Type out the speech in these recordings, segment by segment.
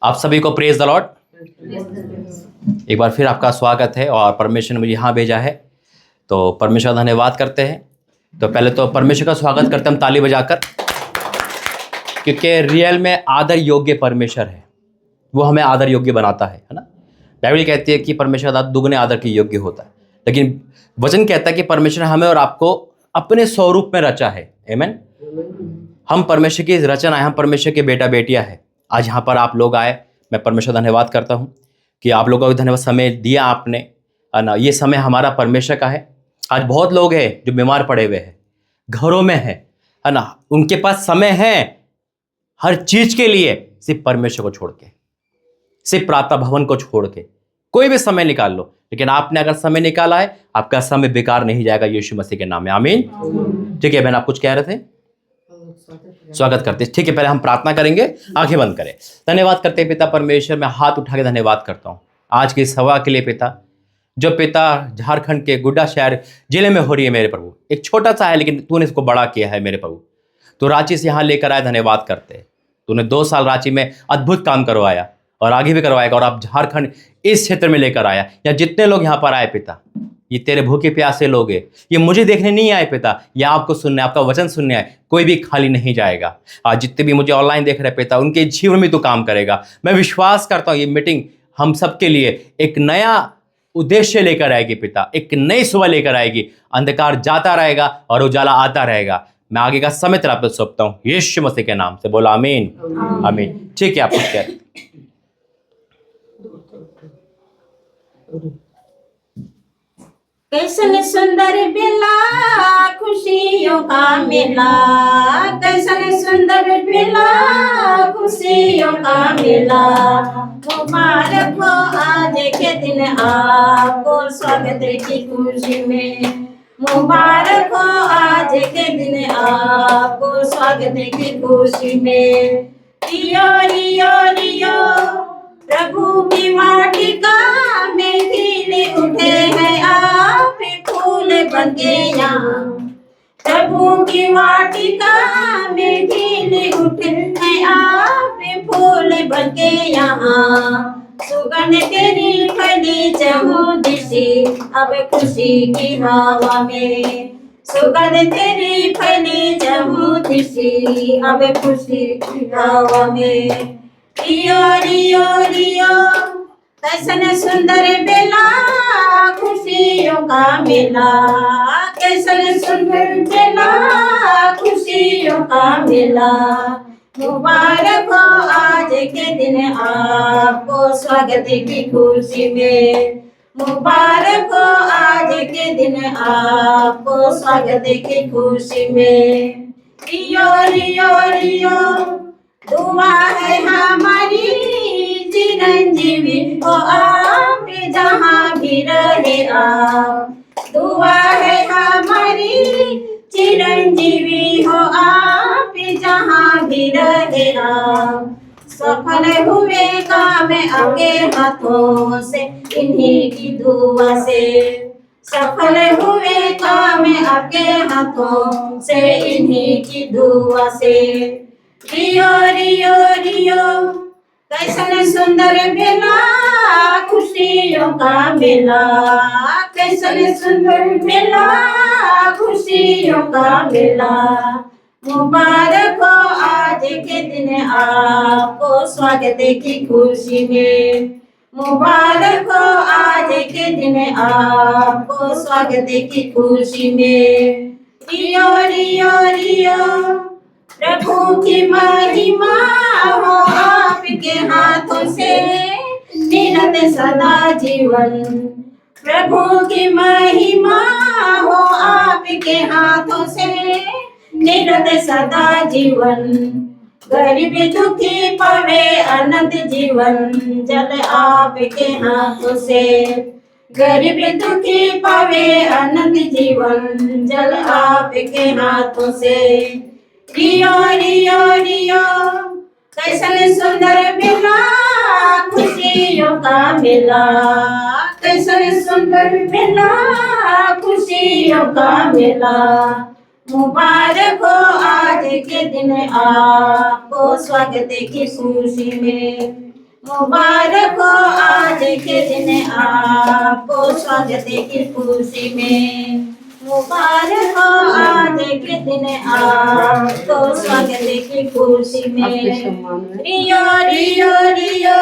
आप सभी को प्रेज द लॉर्ड। एक बार फिर आपका स्वागत है और परमेश्वर ने मुझे यहाँ भेजा है, तो परमेश्वर का धन्यवाद करते हैं। तो पहले तो परमेश्वर का स्वागत करते हैं हम ताली बजाकर, क्योंकि रियल में आदर योग्य परमेश्वर है, वो हमें आदर योग्य बनाता है ना। बाइबल कहती है कि परमेश्वर का दुगने आदर के योग्य होता है, लेकिन वचन कहता है कि परमेश्वर हमें और आपको अपने स्वरूप में रचा है। आमीन। हम परमेश्वर की रचना है, हम परमेश्वर के बेटा बेटियां हैं। आज यहाँ पर आप लोग आए, मैं परमेश्वर धन्यवाद करता हूँ कि आप लोगों को धन्यवाद, समय दिया आपने, है ना। ये समय हमारा परमेश्वर का है। आज बहुत लोग हैं जो बीमार पड़े हुए हैं, घरों में है ना, उनके पास समय है हर चीज के लिए, सिर्फ परमेश्वर को छोड़ के, सिर्फ प्रार्थना भवन को छोड़ के कोई भी समय निकाल लो, लेकिन आपने अगर समय निकाला है, आपका समय बेकार नहीं जाएगा यीशु मसीह के नाम में। आमीन। ठीक है बहन, आप कुछ कह रहे थे? स्वागत करते हैं। ठीक है, पहले हम प्रार्थना करेंगे, आंखें बंद करें। धन्यवाद करते हैं पिता परमेश्वर, मैं हाथ उठा के धन्यवाद करता हूं आज की सभा के लिए पिता, जो पिता झारखंड के गुड्डा शहर जिले में हो रही है मेरे प्रभु। एक छोटा सा है लेकिन तूने इसको बड़ा किया है मेरे प्रभु। तो रांची से यहाँ लेकर आए, धन्यवाद करते हैं। तूने 2 साल रांची में अद्भुत काम करवाया और आगे भी करवाएगा, और आप झारखंड इस क्षेत्र में लेकर आया। या जितने लोग यहाँ पर आए पिता, ये तेरे भूखे प्यासे लोग हैं, ये मुझे देखने नहीं आए पिता, ये आपको सुनने, आपका वचन सुनने आए। कोई भी खाली नहीं जाएगा। आज जितने भी मुझे ऑनलाइन देख रहे पिता, उनके जीवन में तू काम करेगा। मैं विश्वास करता हूँ ये मीटिंग हम सबके लिए एक नया उद्देश्य लेकर आएगी पिता, एक नई सुबह लेकर आएगी। अंधकार जाता रहेगा और उजाला आता रहेगा। मैं आगे का समय तेरा पे सौंपता हूँ यीशु मसीह के नाम से, बोलो आमीन। आमीन। ठीक है, आप कुछ कह रहे? कैसन सुंदर बेला खुशियों का मेला, कैसन सुंदर बेला खुशियों का मेला। मुबारक हो आज के दिन आपको स्वागत की खुशी में, मुबारक हो आज के दिन आपको स्वागत की खुशी में। रियो रियो रियो प्रभु की वाटिका में खिले उठे हैं आप फूल बनके यहाँ, प्रभु की वाटिका में खिले उठे हैं आप फूल बनके यहाँ। सुगंध तेरी फैली चहु दिशे अब खुशी की हवा में, सुगंध तेरी फैली चहु दिशे अब खुशी की हवा में। रियो रियो रियो कैसन सुंदर बेला खुशियों का मेला, कैसन सुंदर बेला खुशियों का मेला। मुबारक हो आज के दिन आपको स्वागत की खुशी में, मुबारक हो आज के दिन आपको स्वागत की खुशी में। रियो रियो रियो दुआ है हमारी चिरंजीवी हो आप जहाँ भी रहे आप, दुआ है हमारी चिरंजीवी हो आप जहाँ भी रहे आप। सफल हुए काम आपके हाथों से इन्हीं की दुआ से, सफल हुए काम आपके हाथों से इन्हीं की दुआ से। रियो रियो रियो कैसन सुंदर बेला खुशियों का मेला, कैसन सुंदर बेला खुशियों का मेला। मुबारक हो आज के दिन आपको स्वागत की खुशी में, मुबारक हो आज के दिन आपको स्वागत की खुशी में। रियो रियो रियो प्रभु की महिमा हो आपके हाथों से निरत सदा जीवन, प्रभु की महिमा हो आपके हाथों से निरत सदा जीवन। गरीब दुखी पावे अनंत जीवन जल आपके हाथों से, गरीब दुखी पावे अनंत जीवन जल आपके हाथों से। रियो रियो रियो कैसन सुंदर मेला खुशियों का मेला, कैसन सुंदर मेला खुशियों का मेला। मुबारक हो आज के दिन आपको स्वागत की खुशी में, मुबारक हो आज के दिन आपको स्वागत की खुशी में। मुबारक हो आज के दिन आपको स्वागत की खुशी में। रियो रियो रियो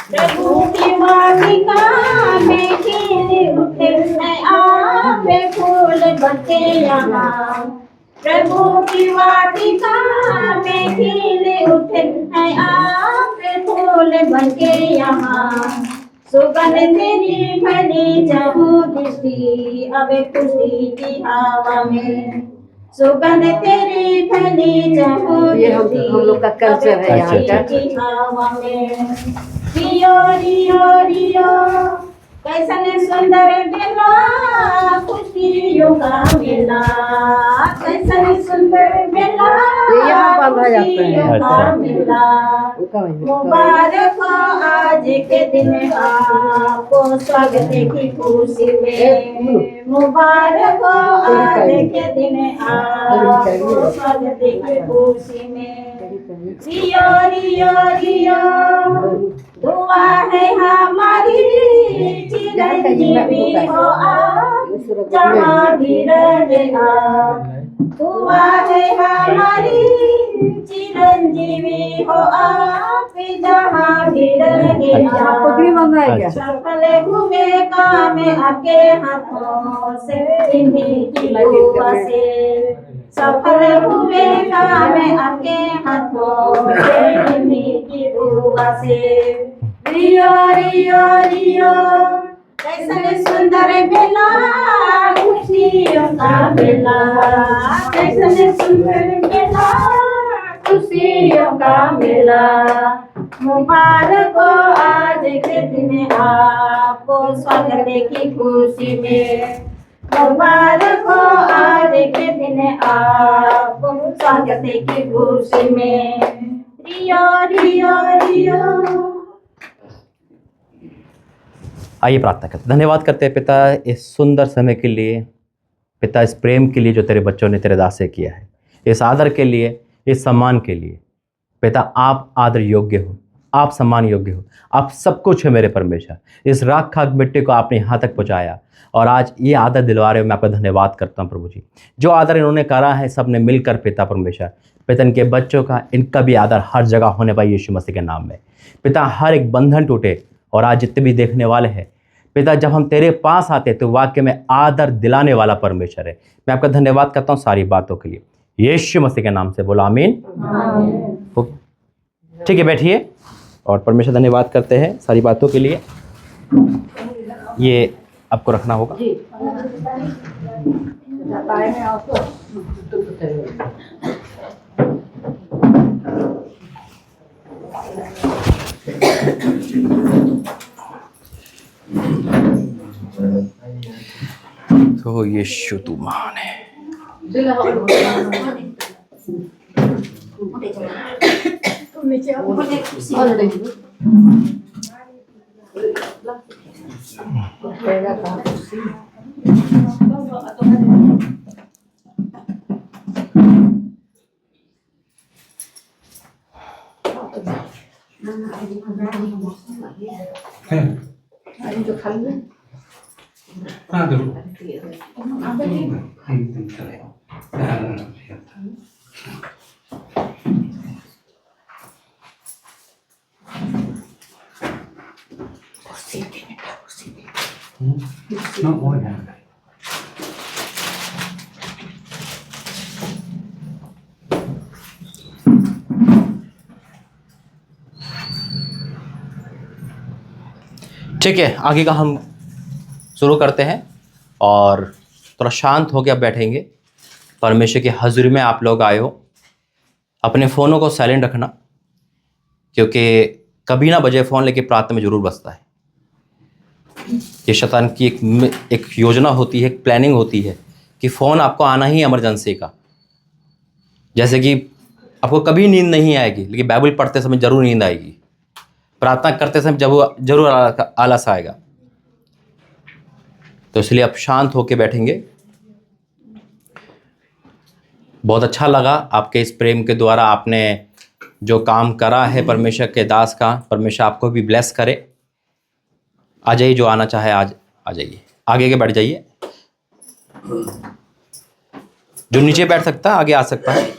प्रभु की वाटिका में खिले उठे हैं आप फूल बचे यहाँ। प्रभु की वाटिका में खिले उठे हैं आप फूल बनके यहाँ। सुगंध तेरी फैली जहाँ दृष्टि अब खुशी की हवा में। सुगंध तेरी फैली जहाँ ये हम लोग का कल्चर है यहाँ का। की हवा में। रियो रियो रियो कैसन सुंदर बेला खुशियों का मेला। कैसन सुंदर बेला ये यहाँ बांधा जाता है। खुशियों का मेला। मुबारक हो आज के दिन आपको स्वागत की खुशी में। मुबारक हो आज के दिन आपको स्वागत की खुशी में। रियो रियो रियो दुआ है हमारी चिरंजीवी हो आप जहाँ भी रहे आप। दुआ है हमारी चिरंजीवी हो आप जहाँ भी रहे आप। सफल हुए काम आपके हाथों से इन्हीं की दुआ से। सफल हुए काम आपके हाथों से इन्हीं की दुआ से। रियो रियो रियो कैसन सुंदर बेला खुशियों का बेला। कैसन सुंदर बेला खुशियों का मेला। मुबारक हो आज के दिन आपको स्वागत की खुशी में। मुबारक हो आज के दिन आपको स्वागत की खुशी में। रियो रियो रियो। आइए प्रार्थना करते, धन्यवाद करते हैं पिता इस सुंदर समय के लिए, पिता इस प्रेम के लिए जो तेरे बच्चों ने तेरे दास से किया है, इस आदर के लिए, इस सम्मान के लिए। पिता आप आदर योग्य हो, आप सम्मान योग्य हो, आप सब कुछ है मेरे परमेश्वर। इस राख खाक मिट्टी को आपने यहाँ तक पहुँचाया और आज ये आदर दिलवा रहे हो, मैं आपका धन्यवाद करता हूँ प्रभु जी। जो आदर इन्होंने करा है सब ने मिलकर पिता परमेश्वर, पिता इनके बच्चों का, इनका भी आदर हर जगह होने पाए यीशु मसीह के नाम में। पिता हर एक बंधन टूटे और आज जितने भी देखने वाले हैं पिता, जब हम तेरे पास आते तो वाक्य में आदर दिलाने वाला परमेश्वर है। मैं आपका धन्यवाद करता हूँ सारी बातों के लिए, यीशु मसीह के नाम से बोला आमीन। ठीक है, बैठिए और परमेश्वर धन्यवाद करते हैं सारी बातों के लिए। ये आपको रखना होगा। तो यीशु तू महान है। ठीक है, आगे का हम शुरू करते हैं और थोड़ा शांत हो के अब बैठेंगे। परमेश्वर की हज़ूरी में आप लोग आए हो, अपने फ़ोनों को साइलेंट रखना, क्योंकि कभी ना बजे फ़ोन लेके प्रार्थना में ज़रूर बजता है। ये शैतान की एक योजना होती है, एक प्लानिंग होती है कि फ़ोन आपको आना ही इमरजेंसी का। जैसे कि आपको कभी नींद नहीं आएगी, लेकिन बाइबल पढ़ते समय ज़रूर नींद आएगी, प्रार्थना करते समय जरूर आलस आएगा। तो इसलिए आप शांत होकर बैठेंगे। बहुत अच्छा लगा आपके इस प्रेम के द्वारा आपने जो काम करा है परमेश्वर के दास का, परमेश्वर आपको भी ब्लेस करे। आ जाइए, जो आना चाहे आज आ जाइए, आगे के बैठ जाइए। जो नीचे बैठ सकता है आगे आ सकता है।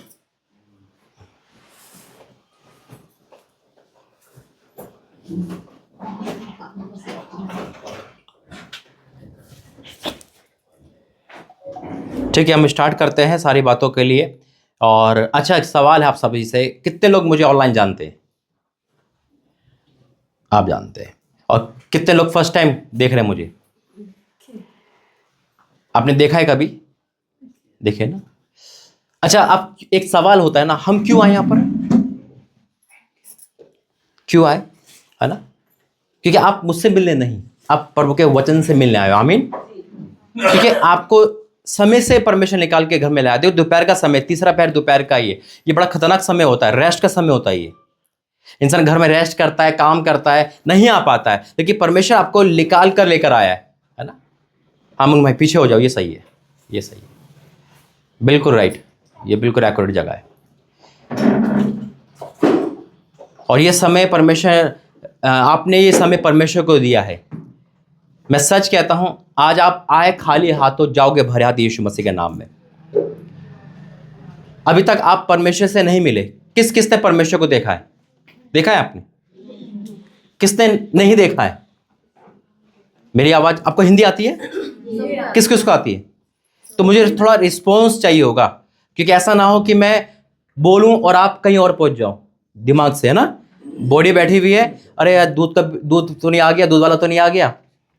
ठीक है, हम स्टार्ट करते हैं सारी बातों के लिए। और अच्छा, एक सवाल है आप सभी से, कितने लोग मुझे ऑनलाइन जानते हैं? आप जानते हैं। और कितने लोग फर्स्ट टाइम देख रहे हैं मुझे? आपने देखा है कभी? देखे ना। अच्छा, अब एक सवाल होता है ना, हम क्यों आए यहां पर? क्यों आए, है ना? क्योंकि आप मुझसे मिलने नहीं, आप प्रभु के वचन से मिलने आए हो। आमीन। क्योंकि आपको समय से परमेश्वर निकाल के घर में लाया। देखो, दोपहर का समय, तीसरा पैर दोपहर का ये बड़ा खतरनाक समय होता है, रेस्ट का समय होता है। ये इंसान घर में रेस्ट करता है, काम करता है, नहीं आ पाता है, लेकिन परमेश्वर आपको निकाल कर लेकर आया है ना। हाँ मंग भाई, पीछे हो जाओ, ये सही है, ये सही है, बिल्कुल राइट, ये बिल्कुल एक्यूरेट जगह है। और ये समय परमेश्वर, आपने ये समय परमेश्वर को दिया है। मैं सच कहता हूं, आज आप आए खाली हाथों, जाओगे भरे हाथ यीशु मसीह के नाम में। अभी तक आप परमेश्वर से नहीं मिले। किस किसने परमेश्वर को देखा है? देखा है आपने? किसने नहीं देखा है? मेरी आवाज आपको हिंदी आती है? किस किस को आती है? तो मुझे थोड़ा रिस्पॉन्स चाहिए होगा, क्योंकि ऐसा ना हो कि मैं बोलूं और आप कहीं और पहुंच जाओ दिमाग से, है ना। बॉडी बैठी हुई है, अरे यार दूध तो नहीं आ गया, दूध वाला तो नहीं आ गया,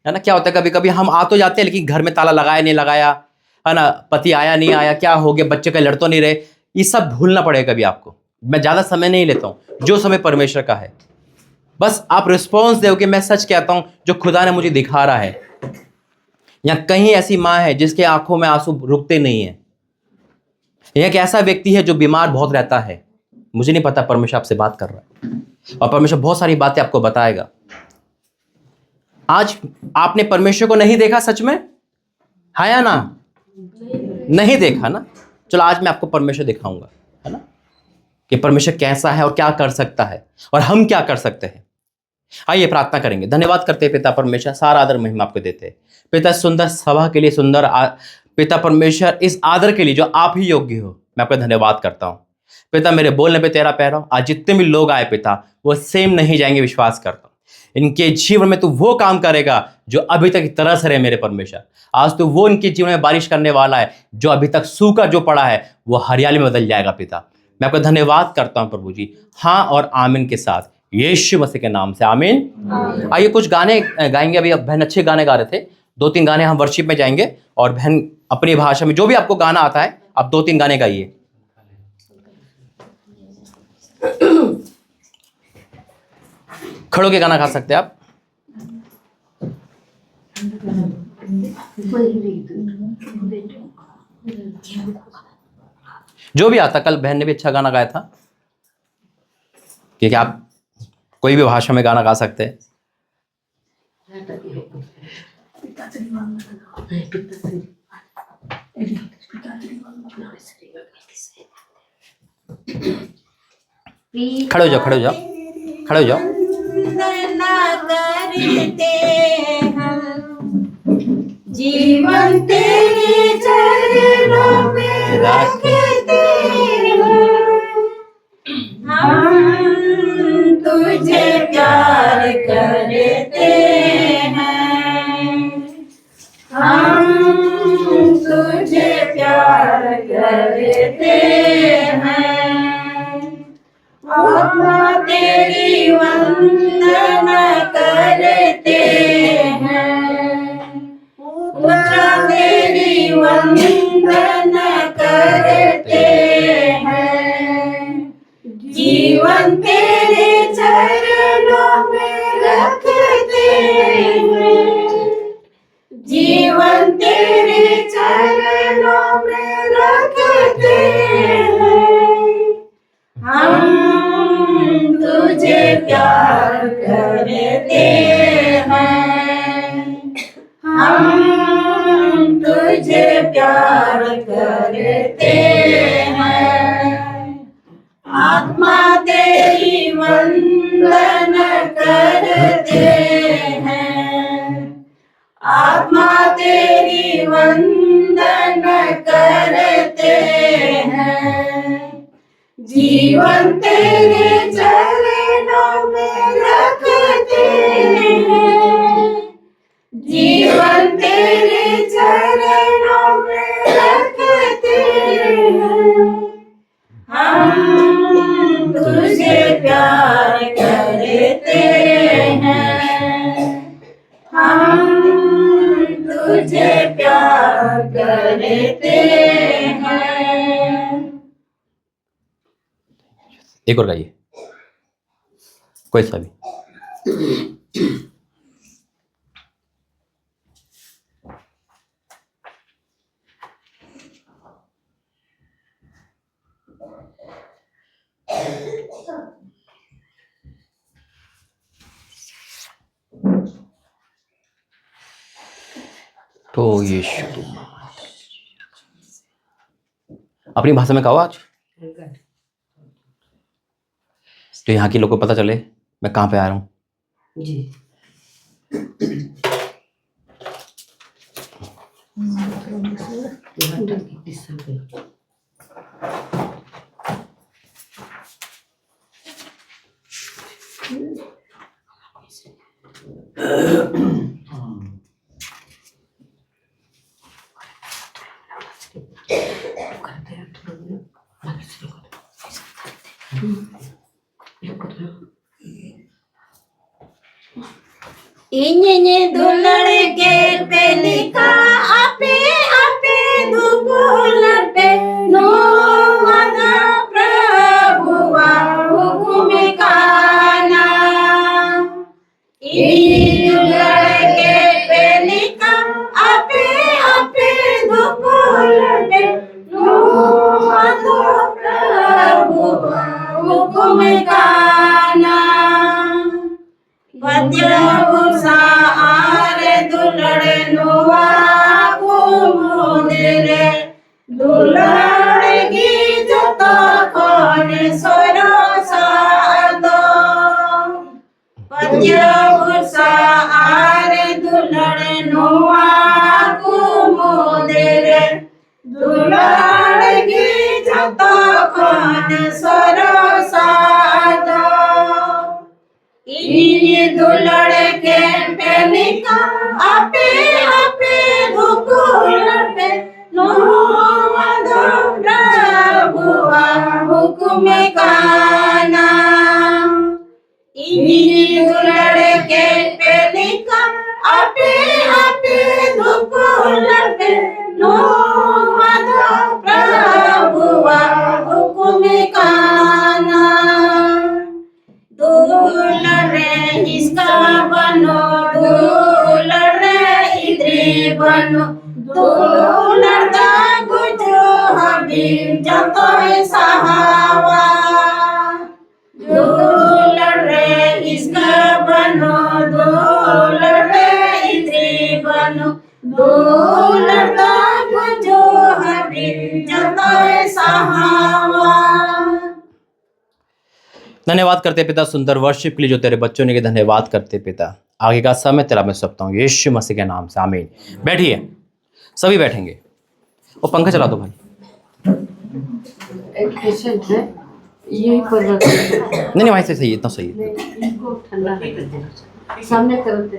है ना। क्या होता है, कभी कभी हम आ तो जाते हैं, लेकिन घर में ताला लगाया नहीं लगाया, है ना, पति आया नहीं आया, क्या हो गया, बच्चे का लड़ तो नहीं रहे, ये सब भूलना पड़ेगा कभी आपको। मैं ज़्यादा समय नहीं लेता हूँ, जो समय परमेश्वर का है, बस आप रिस्पॉन्स दो कि मैं सच कहता हूँ, जो खुदा ने मुझे दिखा रहा है। या कहीं ऐसी माँ है जिसके आंखों में आंसू रुकते नहीं है, या एक ऐसा व्यक्ति है जो बीमार बहुत रहता है, मुझे नहीं पता, परमेश्वर आपसे बात कर रहा है और परमेश्वर बहुत सारी बातें आपको बताएगा। आज आपने परमेश्वर को नहीं देखा सच में, है या ना? नहीं देखा ना। चलो आज मैं आपको परमेश्वर दिखाऊंगा, है ना, कि परमेश्वर कैसा है और क्या कर सकता है और हम क्या कर सकते हैं। आइए प्रार्थना करेंगे। धन्यवाद करते हैं पिता परमेश्वर, सारा आदर महिमा आपको देते हैं पिता, सुंदर सभा के लिए, सुंदर पिता परमेश्वर, इस आदर के लिए जो आप ही योग्य हो, मैं आपका धन्यवाद करता हूँ पिता। मेरे बोलने पे तेरा पैर हो। आज जितने भी लोग आए पिता, वो सेम नहीं जाएंगे, विश्वास करता हूँ इनके जीवन में तू वो काम करेगा जो अभी तक तरस रहे मेरे परमेश्वर। आज तो वो इनके जीवन में बारिश करने वाला है, जो अभी तक सूखा जो पड़ा है वो हरियाली में बदल जाएगा पिता। मैं आपका धन्यवाद करता हूं प्रभु जी, हाँ और आमीन के साथ, यीशु मसीह के नाम से आमीन। आइए कुछ गाने गाएंगे। अभी बहन अच्छे गाने गा रहे थे, 2-3 गाने हम वर्शिप में जाएंगे, और बहन अपनी भाषा में जो भी आपको गाना आता है आप 2-3 गाने गाइए। खड़ो के गाना गा सकते हैं आप। जो भी आता, कल बहन ने भी अच्छा गाना गाया था, क्योंकि आप कोई भी भाषा में गाना गा सकते हैं। खड़े हो जाओ, खड़े हो जाओ, खड़े हो जाओ। करते हम जीवन तेरे चरणों में रखते हम तुझे प्यार करते हैं, हम तुझे प्यार करते हैं। आत्मा तेरी वंदना करते हैं, पुत्र तेरी वंदना करते हैं। जीवन तेरे चरणों में रखते हैं, जीवन तेरे चरणों में रखते हैं। हम तुझे प्यार करते हैं, हम तुझे प्यार करते हैं। आत्मा तेरी माँ तेरी वंदन करते हैं, जीवन तेरे चरणों में रखते हैं, जीवन तेरे चरणों में रखते हैं। हम तुझे प्यार करते हैं, हम तुझे प्यार करते हैं। एक और गाइए, कोई सा भी। तो ये शुरू अपनी भाषा में कहो आज, तो यहाँ के लोग को पता चले मैं कहाँ पे आ रहा हूँ। जी Inyanya dular ke pelika ape ape dukular pe no mana prabhuva hukume kana. Inyanya dular ke pelika ape ape dukular pe no mana prabhuva hukume kana. Padyavusa are dulade nuva kumudere dulade ki jata kone soro saado. Padyavusa are dulade nuva kumudere dulade ki jata kone soro saado. इन्हीं दुलड़ के पेलिका आपे आपे धुकुल पे no मधु प्रभुआ हुकुम काना. इन्हीं दुलड़ के पेलिका आपे आपे धुकुल पे नो मधु प्रभुआ हुकुम काना. दुलड़ रे इसका बनो दुलड़ रे इधरी बनो दुलड़ दा गुजो हबीब जतो सहावा. दुलड़ रे इसका बनो दुलड़ रे इधरी बनो दुलड़ दा गुजो हबीब जतो सहावा. धन्यवाद करते पिता सुंदर वर्शिप के लिए जो तेरे बच्चों ने के धन्यवाद करते पिता। आगे का समय तेरा मैं सौंपता हूँ यीशु मसीह के नाम से आमीन। बैठिए, सभी बैठेंगे। वो पंखा चला दो भाई। एक पेशेंट है यही पर नहीं वैसे सही है, इतना सही है, इनको ठंडा कर देना सामने कर दे।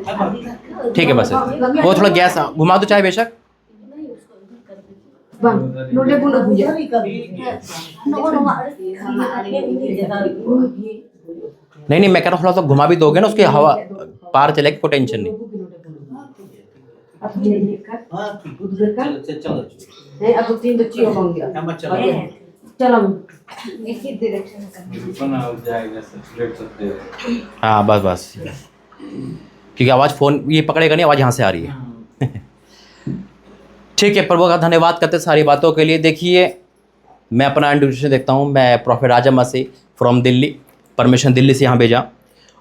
ठीक है बस। वो थोड़ा गैस घुमा दो चाहे बेशक। नोटे बुनो भुजा नहीं मैं कह रहा हूँ थोड़ा सा घुमा भी दोगे ना, उसकी हवा पार चलेगी, कोई टेंशन नहीं। अब 3 बच्ची होंगे चलो हाँ बस क्योंकि आवाज़ फ़ोन ये पकड़ेगा नहीं, आवाज़ यहाँ से आ रही है। ठीक है, प्रभु का धन्यवाद करते सारी बातों के लिए। देखिए मैं अपना इंट्रोडक्शन देखता हूँ। मैं prophet Raja Masih from Delhi, permission Delhi से यहाँ भेजा।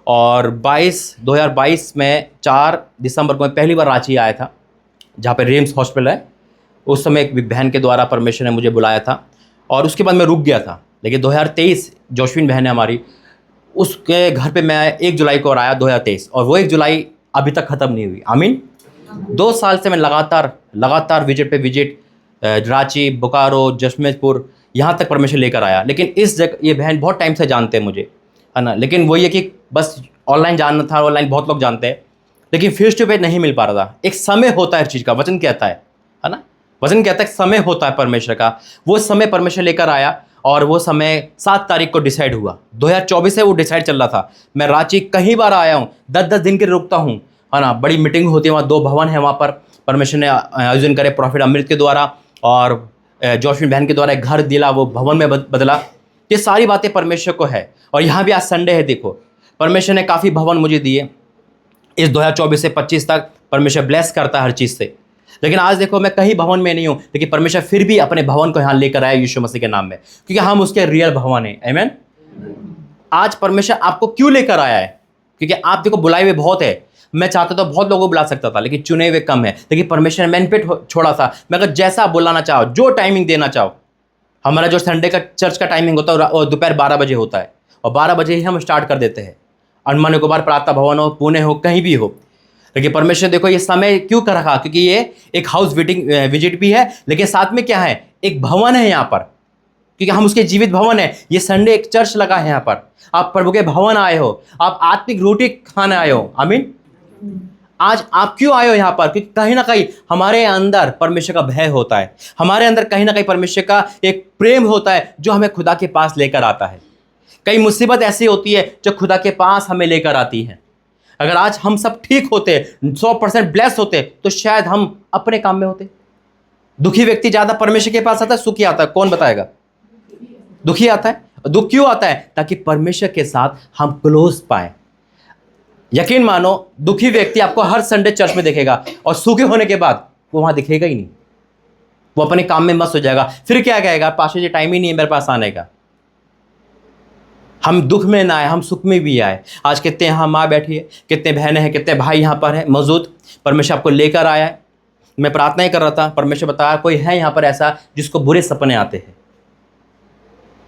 और 2022 में 4 दिसंबर को मैं पहली बार रांची आया था, जहाँ पे रिम्स हॉस्पिटल है। उस समय एक बहन के द्वारा परमेश्वर ने मुझे बुलाया था और उसके बाद मैं रुक गया था। लेकिन 2023 जोशविन बहन है हमारी, उसके घर पे मैं 1 जुलाई को और आया 2023, और वो 1 जुलाई अभी तक ख़त्म नहीं हुई। आमीन। 2 साल से मैं लगातार विजिट पे विजिट, रांची, बोकारो, जशमेदपुर, यहाँ तक परमेश्वर लेकर आया। लेकिन इस जगह ये बहन बहुत टाइम से जानते हैं मुझे, है ना, लेकिन वो ये कि बस ऑनलाइन जानना था, ऑनलाइन बहुत लोग जानते हैं, लेकिन फेस टू फेस नहीं मिल पा रहा था। एक समय होता है हर चीज़ का, वचन कहता है ना, वचन कहता है समय होता है परमेश्वर का। वो समय परमेश्वर लेकर आया और वो समय 7 तारीख को डिसाइड हुआ। 2024 से वो डिसाइड चल रहा था। मैं रांची कई बार आया हूँ, 10-10 दिन के रुकता हूँ, है ना, बड़ी मीटिंग होती है वहाँ, 2 भवन है वहाँ पर, परमेश्वर ने आयोजन करे प्रॉफिट अमृत के द्वारा और जोशविन बहन के द्वारा एक घर दिला, वो भवन में बदला। ये सारी बातें परमेश्वर को है। और यहाँ भी आज संडे है, देखो परमेश्वर ने काफ़ी भवन मुझे दिए इस 2024 से 25 तक। परमेश्वर ब्लेस करता है हर चीज़ से। लेकिन आज देखो मैं कहीं भवन में नहीं हूँ, लेकिन परमेश्वर फिर भी अपने भवन को यहाँ लेकर आया यीशु मसीह के नाम में, क्योंकि हम उसके रियल भवन हैं। आमीन। आज परमेश्वर आपको क्यों लेकर आया है? क्योंकि आप देखो बुलाए हुए बहुत है। मैं चाहता तो बहुत लोगों को बुला सकता था, लेकिन चुने हुए कम है। लेकिन परमेश्वर ने मैनपेट छोड़ा था। मैं अगर जैसा बुलाना चाहो, जो टाइमिंग देना चाहो, हमारा जो संडे का चर्च का टाइमिंग होता है वो दोपहर 12 बजे होता है, और 12 बजे ही हम स्टार्ट कर देते हैं। अंडमान निकोबार प्रार्थना भवन हो, पुणे हो, कहीं भी हो। लेकिन परमेश्वर देखो ये समय क्यों कर रखा, क्योंकि ये एक हाउस विजिट भी है, लेकिन साथ में क्या है, एक भवन है यहाँ पर, क्योंकि हम उसके जीवित भवन है। ये संडे एक चर्च लगा है यहाँ पर। आप प्रभु के भवन आए हो, आप आत्मिक रोटी खाने आए हो। आमीन। आज आप क्यों आए हो यहाँ पर? क्योंकि कहीं ना कहीं हमारे अंदर परमेश्वर का भय होता है, हमारे अंदर कहीं ना कहीं परमेश्वर का एक प्रेम होता है जो हमें खुदा के पास लेकर आता है। कई मुसीबत ऐसी होती है जो खुदा के पास हमें लेकर आती है। अगर आज हम सब ठीक होते, 100% ब्लेस होते, तो शायद हम अपने काम में होते। दुखी व्यक्ति ज्यादा परमेश्वर के पास आता है, सुखी आता है? कौन बताएगा? दुखी आता है। दुख क्यों आता है? ताकि परमेश्वर के साथ हम क्लोज पाए। यकीन मानो, दुखी व्यक्ति आपको हर संडे चर्च में दिखेगा, और सुखी होने के बाद वो वहां दिखेगा ही नहीं। वो अपने काम में मस्त हो जाएगा। फिर क्या कहेगा, पास्टर जी टाइम ही नहीं है मेरे पास आने का। हम दुख में ना आए, हम सुख में भी आए। आज कितने यहाँ माँ बैठी है, कितने बहनें हैं, कितने भाई यहाँ पर है मौजूद। परमेश्वर आपको लेकर आया है। मैं प्रार्थना ही कर रहा था, परमेश्वर बताया कोई है यहाँ पर ऐसा जिसको बुरे सपने आते हैं,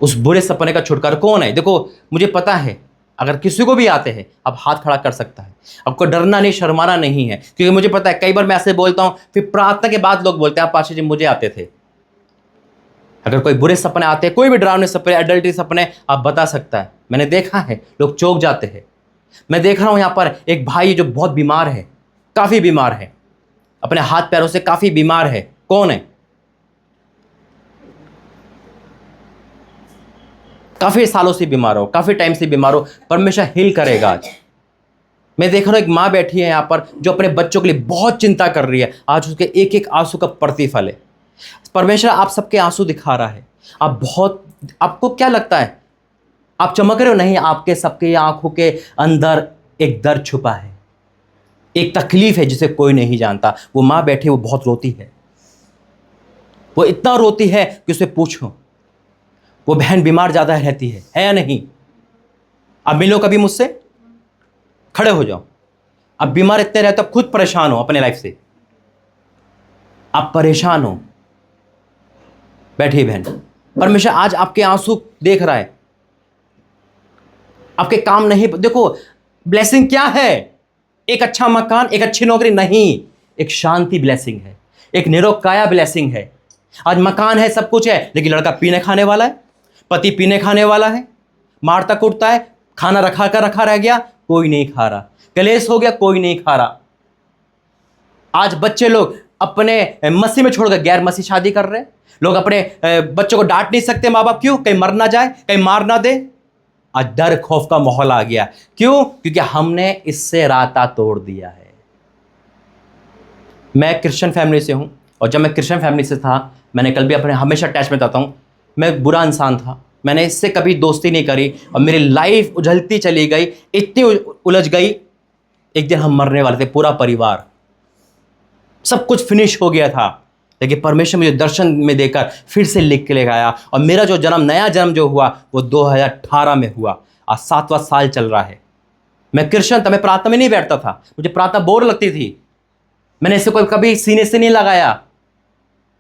उस बुरे सपने का छुटकारा कौन है? देखो मुझे पता है, अगर किसी को भी आते हैं आप हाथ खड़ा कर सकता है। आपको डरना नहीं, शर्माना नहीं है, क्योंकि मुझे पता है कई बार मैं ऐसे बोलता हूँ, फिर प्रार्थना के बाद लोग बोलते हैं आप पास्टर जी मुझे आते थे। अगर कोई बुरे सपने आते हैं, कोई भी डरावने सपने, एडल्टरी सपने, आप बता सकता है। मैंने देखा है लोग चौंक जाते हैं। मैं देख रहा हूँ यहाँ पर एक भाई जो बहुत बीमार है, काफ़ी बीमार है, अपने हाथ पैरों से काफ़ी बीमार है। कौन है? काफ़ी सालों से बीमार हो, काफ़ी टाइम से बीमार हो, परमेश्वर हील करेगा आज। मैं देख रहा हूँ एक माँ बैठी है यहाँ पर जो अपने बच्चों के लिए बहुत चिंता कर रही है। आज उसके एक एक आंसू का प्रतिफल है। परमेश्वर आप सबके आंसू दिखा रहा है। आपको क्या लगता है आप चमक रहे हो? नहीं, आपके सबके आंखों के अंदर एक दर्द छुपा है, एक तकलीफ है जिसे कोई नहीं जानता। वो माँ बैठी, वो बहुत रोती है, वो इतना रोती है कि उसे पूछो। वो बहन बीमार ज्यादा रहती है या नहीं? अब मिलो कभी मुझसे, खड़े हो जाओ। अब बीमार इतने रहते, अब खुद परेशान हो अपने लाइफ से, आप परेशान हो। बैठिए बहन, परमेश्वर आज आपके आंसू देख रहा है। आपके काम नहीं, देखो ब्लेसिंग क्या है? एक अच्छा मकान, एक अच्छी नौकरी नहीं, एक शांति ब्लेसिंग है, एक निरोकाया ब्लेसिंग है। आज मकान है, सब कुछ है, लेकिन लड़का पीने खाने वाला है, पति पीने खाने वाला है, मारता कूटता है, खाना रखा रह गया, कोई नहीं खा रहा, कलेश हो गया, कोई नहीं खा रहा। आज बच्चे लोग अपने मसीह में छोड़कर गैर मसीह शादी कर रहे हैं। लोग अपने बच्चों को डांट नहीं सकते माँ बाप, क्यों? कहीं मर ना जाए, कहीं मार ना दे। आज डर खौफ का माहौल आ गया। क्यों? क्योंकि हमने इससे राता तोड़ दिया है। मैं क्रिश्चियन फैमिली से हूं, और जब मैं क्रिश्चियन फैमिली से था, मैंने कल भी अपने हमेशा अटैचमेंट आता हूं, मैं बुरा इंसान था, मैंने इससे कभी दोस्ती नहीं करी, और मेरी लाइफ उजलती चली गई, इतनी उलझ गई। एक दिन हम मरने वाले थे, पूरा परिवार, सब कुछ फिनिश हो गया था। लेकिन परमेश्वर मुझे दर्शन में देकर फिर से लिख के ले आया, और मेरा जो जन्म, नया जन्म जो हुआ, वो 2018 में हुआ। आज 7वां साल चल रहा है। मैं क्रिश्चियन था, मैं प्रार्थना में नहीं बैठता था, मुझे प्रार्थना बोर लगती थी। मैंने इसे कोई कभी सीने से नहीं लगाया।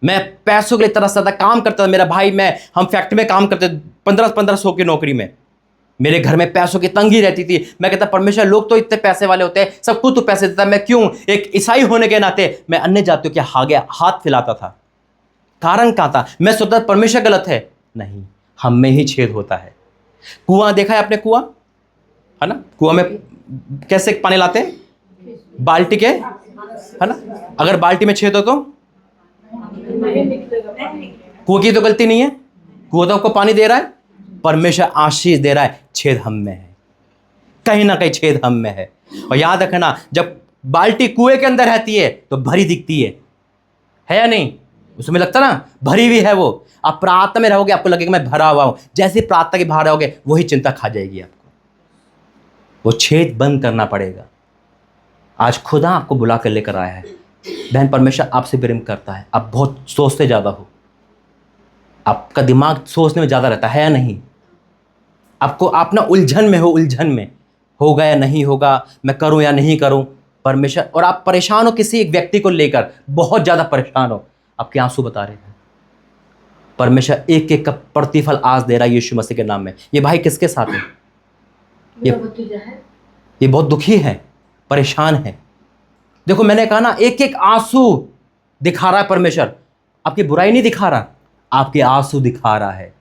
मैं पैसों के लिए तरसता था, काम करता था। मेरा भाई, हम फैक्ट्री में काम करते, 1500 की नौकरी में। मेरे घर में पैसों की तंगी रहती थी। मैं कहता परमेश्वर लोग तो इतने पैसे वाले होते हैं, सबको तो पैसे देता है, मैं क्यों एक ईसाई होने के नाते मैं अन्य जातियों के आगे हाथ फैलाता था। कारण क्या था? मैं सोचता परमेश्वर गलत है, नहीं, हम में ही छेद होता है। कुआं देखा है आपने? कुआं है ना, कुआं में कैसे पानी लाते हैं? बाल्टी के, है ना। अगर बाल्टी में छेद हो तो कुआं की तो गलती नहीं है, कुआं तो आपको पानी दे रहा है, परमेश्वर आशीष दे रहा है। छेद हम में है, कहीं ना कहीं छेद हम में है। और याद रखना, जब बाल्टी कुएं के अंदर रहती है तो भरी दिखती है या नहीं? उसमें लगता ना भरी हुई है वो। आप प्रार्थना में रहोगे, आपको लगेगा मैं भरा हुआ हूं। जैसे प्रार्थना के बाहर रहोगे, वही चिंता खा जाएगी आपको। वो छेद बंद करना पड़ेगा। आज खुदा आपको बुला कर लेकर आया है। बहन, परमेश्वर आपसे प्रेम करता है। आप बहुत सोचते ज़्यादा हो, आपका दिमाग सोचने में ज़्यादा रहता है या नहीं? आपको आप ना उलझन में हो, उलझन में होगा या नहीं होगा, मैं करूं या नहीं करूं। परमेश्वर, और आप परेशान हो किसी एक व्यक्ति को लेकर, बहुत ज़्यादा परेशान हो, आपके आंसू बता रहे हैं। परमेश्वर एक एक का प्रतिफल आज दे रहा है यीशु मसीह के नाम में। ये भाई किसके साथ है? ये बहुत दुखी है, परेशान है। देखो मैंने कहा ना, एक एक आंसू दिखा रहा है परमेश्वर। आपकी बुराई नहीं दिखा रहा, आपके आंसू दिखा रहा है।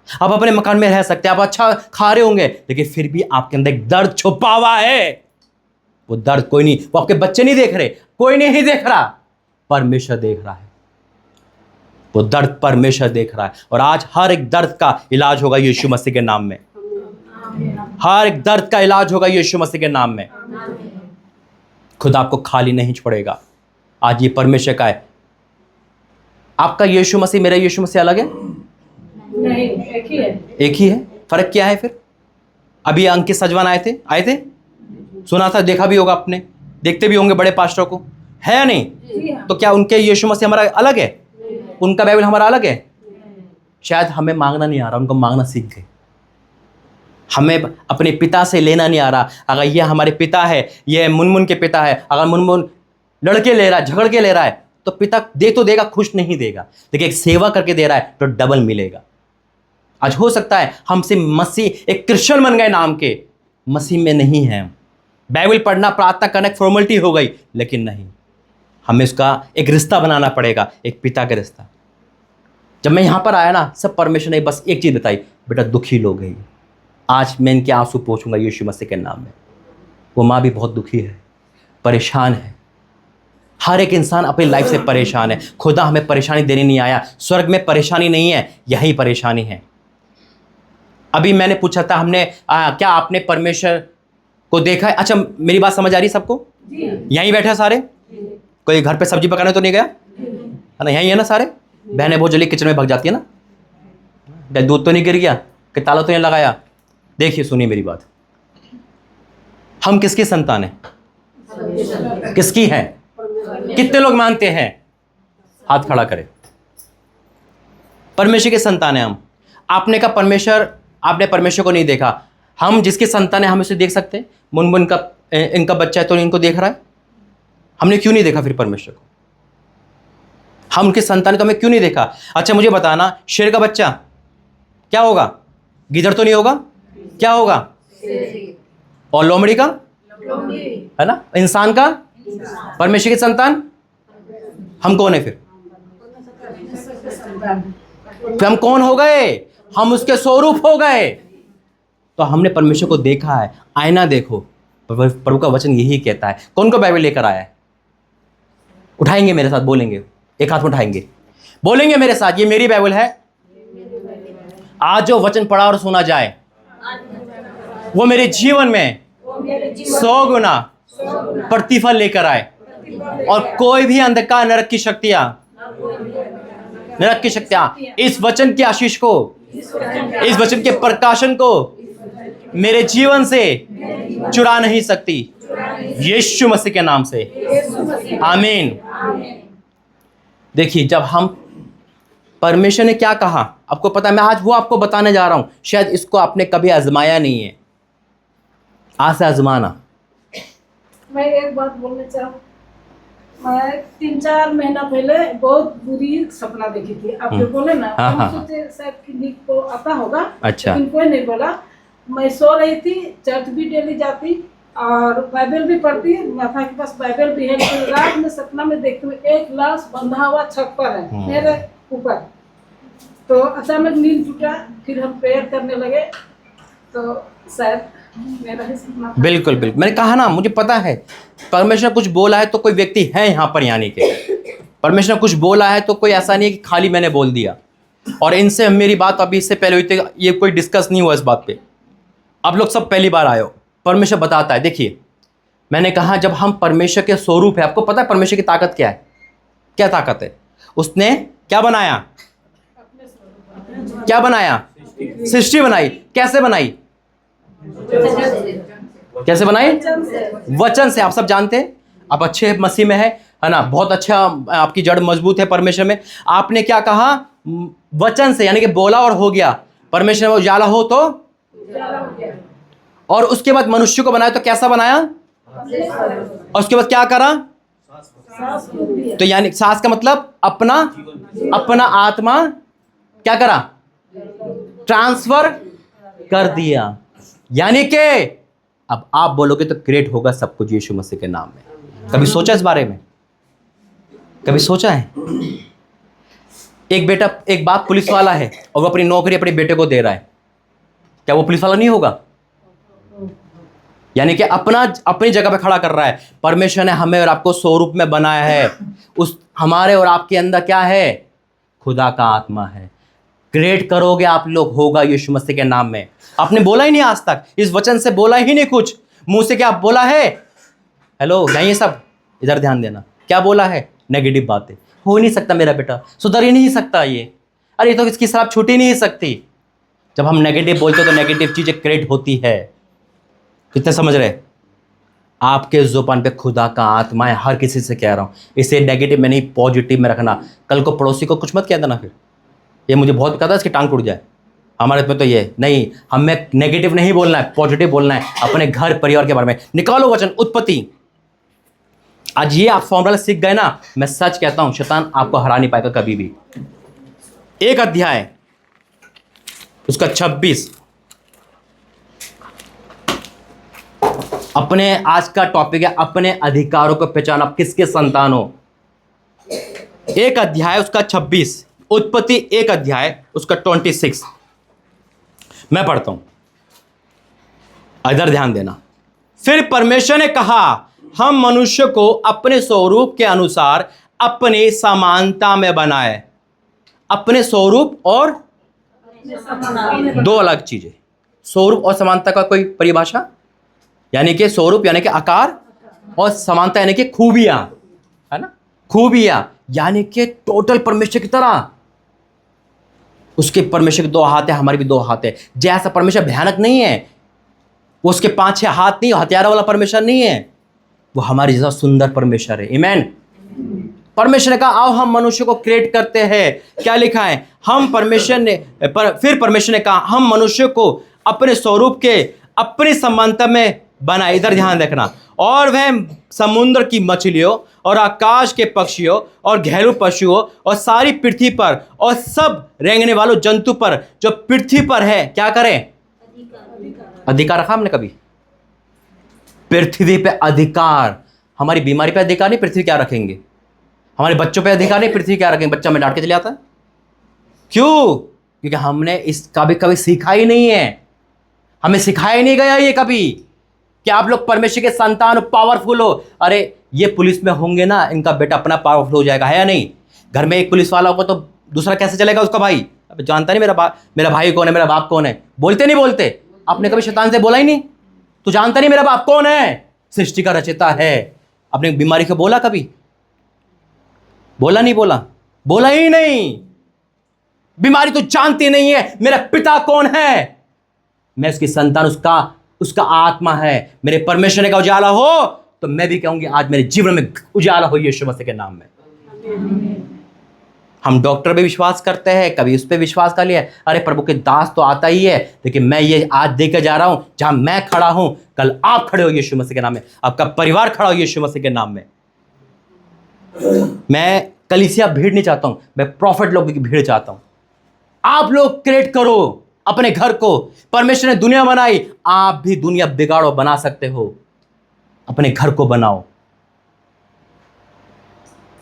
आप अपने मकान में रह सकते हैं, आप अच्छा खा रहे होंगे, लेकिन फिर भी आपके अंदर एक दर्द छुपा हुआ है। वो दर्द कोई नहीं, वो आपके बच्चे नहीं देख रहे, कोई नहीं देख रहा, परमेश्वर देख रहा है। वो दर्द परमेश्वर देख रहा है। और आज हर एक दर्द का इलाज होगा यीशु मसीह के नाम में। हर एक दर्द का इलाज होगा यीशु मसीह के नाम में। खुद आपको खाली नहीं छोड़ेगा। आज ये परमेश्वर का है। आपका यीशु मसीह, मेरा यीशु मसीह अलग है? नहीं, एक ही है। एक ही है। फर्क क्या है फिर? अभी अंकित सजवान आए थे, सुना था, देखा भी होगा आपने, देखते भी होंगे बड़े पास्टरों को, है या नहीं? तो क्या उनके यीशु मसीह हमारा अलग है? उनका बाइबल हमारा अलग है? शायद हमें मांगना नहीं आ रहा, उनको मांगना सीख गए। हमें अपने पिता से लेना नहीं आ रहा। अगर ये हमारे पिता है, ये मुनमुन के पिता है, अगर मुनमुन लड़के ले रहा है, झगड़ के ले रहा है, तो पिता दे तो देगा, खुश नहीं देगा, लेकिन एक सेवा करके दे रहा है तो डबल मिलेगा। आज हो सकता है हमसे मसीह एक क्रिश्चियन बन गए नाम के, मसीह में नहीं है। बाइबल पढ़ना, प्रार्थना करना एक फॉर्मेलिटी हो गई, लेकिन नहीं, हमें उसका एक रिश्ता बनाना पड़ेगा, एक पिता का रिश्ता। जब मैं यहाँ पर आया ना, सब परमेश्वर ने बस एक चीज़ बताई, बेटा दुखी लोग हैं। आज मैं इनके आंसू पोंछूंगा यीशु मसीह के नाम में। वो माँ भी बहुत दुखी है, परेशान है। हर एक इंसान अपनी लाइफ से परेशान है। खुदा हमें परेशानी देने नहीं आया। स्वर्ग में परेशानी नहीं है, यही परेशानी है। अभी मैंने पूछा था, हमने क्या आपने परमेश्वर को देखा है? अच्छा, मेरी बात समझ आ रही है सबको? यहीं बैठे सारे? कोई घर पे सब्जी पकाने तो नहीं गया है ना? यहीं है ना सारे? बहनें बहुत जल्दी किचन में भाग जाती है ना। दूध तो नहीं गिर गया कि ताला तो नहीं लगाया? देखिए, सुनिए मेरी बात। हम किसकी संतान है? किसकी है? कितने लोग मानते हैं? हाथ खड़ा करें। परमेश्वर के संतान है हम। आपने कहा परमेश्वर, आपने परमेश्वर को नहीं देखा। हम जिसके संतान है, हम उसे देख सकते हैं। मुनमुन का इनका बच्चा है तो इनको देख रहा है, हमने क्यों नहीं देखा फिर परमेश्वर को? हम उनके संतान को हमें क्यों नहीं देखा? अच्छा मुझे बताना, शेर का बच्चा क्या होगा? गिदड़ तो नहीं होगा? क्या होगा? और लोमड़ी का, है ना? इंसान का, परमेश्वर की संतान हम कौन है फिर? हम कौन हो गए? हम उसके स्वरूप हो गए। तो हमने परमेश्वर को देखा है। आईना देखो, प्रभु का वचन यही कहता है। कौन को बाइबल लेकर आया है? उठाएंगे मेरे साथ, बोलेंगे, एक हाथ में उठाएंगे, बोलेंगे मेरे साथ, ये मेरी बाइबल है। आज जो वचन पढ़ा और सुना जाए, वो मेरे जीवन में 100 गुना प्रतिफल लेकर आए। और कोई भी अंधकार, नरक की शक्तियां इस वचन की आशीष को, इस वचन के प्रकाशन को मेरे जीवन से चुरा नहीं सकती, यीशु मसीह के नाम से, आमीन। देखिए, जब हम, परमेश्वर ने क्या कहा आपको पता है? मैं आज वो आपको बताने जा रहा हूं। शायद इसको आपने कभी आजमाया नहीं है, आज से आजमाना। मैं एक बात बोलना चाहूँ। मैं 3-4 महीना पहले बहुत बुरी सपना देखी थी। आप जो बोले ना, हम सोचे शायद किन्हीं को आता होगा, अच्छा, लेकिन कोई नहीं बोला। मैं सो रही थी, चर्च भी डेली जाती और बाइबल भी पढ़ती, माता के पास बाइबल भी है। तो रात में सपना में देखती हूँ एक लाश बंधा हुआ छत पर है मेरे ऊपर। तो अचानक नींद टूटा, फिर हम प्रेयर करने लगे, तो शायद मेरा ही सपना था। बिल्कुल बिल्कुल, मैंने कहा ना, मुझे पता है परमेश्वर ने कुछ बोला है तो कोई व्यक्ति है यहाँ पर, यानी कि परमेश्वर ने कुछ बोला है तो कोई ऐसा नहीं है कि खाली मैंने बोल दिया। और इनसे मेरी बात अभी इससे पहले हुई थी, ये कोई डिस्कस नहीं हुआ इस बात पे। आप लोग सब पहली बार आए हो। परमेश्वर बताता है, देखिए मैंने कहा जब हम परमेश्वर के स्वरूप है, आपको पता है परमेश्वर की ताकत क्या है? क्या ताकत है? उसने क्या बनाया? क्या बनाया? सृष्टि बनाई। कैसे बनाई? कैसे बनाई? वचन से। आप सब जानते हैं, आप अच्छे मसीह में है ना, बहुत अच्छा, आपकी जड़ मजबूत है परमेश्वर में। आपने क्या कहा? वचन से, यानी कि बोला और हो गया। परमेश्वर में उजाला हो तो, और उसके बाद मनुष्य को बनाया तो कैसा बनाया? और उसके बाद क्या करा? तो यानी सांस का मतलब अपना आत्मा क्या करा? ट्रांसफर कर दिया। यानी कि अब आप बोलोगे तो क्रिएट होगा सब कुछ यीशु मसीह के नाम में। कभी सोचा इस बारे में? कभी सोचा है? एक बाप पुलिस वाला है और वो अपनी नौकरी अपने बेटे को दे रहा है, क्या वो पुलिस वाला नहीं होगा? यानी कि अपनी जगह पे खड़ा कर रहा है। परमेश्वर ने हमें और आपको स्वरूप में बनाया है। उस हमारे और आपके अंदर क्या है? खुदा का आत्मा है। क्रिएट करोगे आप लोग, होगा यीशु मसीह के नाम में। आपने बोला ही नहीं आज तक, इस वचन से बोला ही नहीं कुछ, मुंह से क्या बोला है? हेलो, नहीं सब इधर ध्यान देना, क्या बोला है? नेगेटिव बातें। हो ही नहीं सकता मेरा बेटा, सुधर ही नहीं सकता ये, अरे तो इसकी शराब छूट ही नहीं सकती। जब हम नेगेटिव बोलते तो नेगेटिव चीजें क्रिएट होती है। कितने समझ रहे? आपके जुबान पे खुदा का आत्मा है, हर किसी से कह रहा हूं। इसे नेगेटिव में नहीं, पॉजिटिव में रखना। कल को पड़ोसी को कुछ मत कह देना, फिर ये मुझे बहुत पता है इसकी टांग टूट जाए। हमारे में तो ये नहीं, हमें नेगेटिव नहीं बोलना है, पॉजिटिव बोलना है। अपने घर परिवार के बारे में निकालो वचन। उत्पत्ति, आज ये आप फॉर्मूला सीख गए ना, मैं सच कहता हूं शैतान आपको हरा नहीं पाएगा कभी भी। एक अध्याय उसका 26, अपने आज का टॉपिक है अपने अधिकारों को पहचान, आप किसके संतान हो। एक अध्याय उसका 26, उत्पत्ति एक अध्याय उसका 26, मैं पढ़ता हूं, इधर ध्यान देना। फिर परमेश्वर ने कहा, हम मनुष्य को अपने स्वरूप के अनुसार अपनी समानता में बनाए। अपने स्वरूप और दो अलग चीजें, स्वरूप और समानता का कोई परिभाषा, यानी कि स्वरूप यानी कि आकार, और समानता यानी कि खूबियां, है ना, खूबियां, यानी कि टोटल परमेश्वर की तरह। उसके परमेश्वर के दो हाथ है, हमारे भी दो हाथ है। जैसा परमेश्वर भयानक नहीं है, वो उसके 5-6 हाथ नहीं, हथियारों वाला परमेश्वर नहीं है, वो हमारी जैसा सुंदर परमेश्वर है। आमीन। परमेश्वर ने कहा आओ हम मनुष्य को क्रिएट करते हैं। क्या लिखा है? हम परमेश्वर ने फिर परमेश्वर ने कहा हम मनुष्य को अपने स्वरूप के अपनी समानता में बनाए। इधर ध्यान रखना। और वह समुद्र की मछलियों और आकाश के पक्षियों और घरेलू पशुओं और सारी पृथ्वी पर और सब रेंगने वालों जंतु पर जो पृथ्वी पर है, क्या करें? अधिकार रखा हमने कभी? पृथ्वी पे अधिकार। हमारी बीमारी पे अधिकार नहीं, पृथ्वी क्या रखेंगे? हमारे बच्चों पे अधिकार नहीं, पृथ्वी क्या रखेंगे? बच्चा में डांट के चले आता है। क्यों? क्योंकि हमने इसका भी कभी सीखा ही नहीं है, हमें सिखाया ही नहीं गया ये कभी कि आप लोग परमेश्वर के संतान पावरफुल हो। अरे ये पुलिस में होंगे ना, इनका बेटा अपना पावरफुल हो जाएगा, है या नहीं? घर में एक पुलिस वाला होगा तो दूसरा कैसे चलेगा? उसका भाई अब जानता नहीं मेरा भाई कौन है, मेरा बाप कौन है। बोलते नहीं बोलते? आपने कभी शैतान से बोला ही नहीं? तू जानता नहीं मेरा बाप कौन है? सृष्टि का रचयिता है। अपने बीमारी को बोला कभी? बोला नहीं? बोला ही नहीं। बीमारी तो जानती नहीं है मेरा पिता कौन है, मैं उसकी संतान, उसका आत्मा है। मेरे परमेश्वर का उजाला हो तो मैं भी कहूंगी आज मेरे जीवन में उजाला हो यीशु मसीह के नाम में। हम डॉक्टर पे विश्वास करते हैं, कभी उस पर विश्वास कर लिया, अरे प्रभु के दास तो आता ही है, लेकिन मैं ये आज देकर जा रहा हूं जहां मैं खड़ा हूं, कल आप खड़े हो यीशु मसीह के नाम में, आपका परिवार खड़ा हो यीशु मसीह के नाम में। मैं कलीसिया भीड़ नहीं चाहता हूं, मैं प्रॉफिट लोगों की भीड़ चाहता हूं। आप लोग क्रिएट करो, अपने घर को। परमेश्वर ने दुनिया बनाई, आप भी दुनिया बिगाड़ो, बना सकते हो। अपने घर को बनाओ।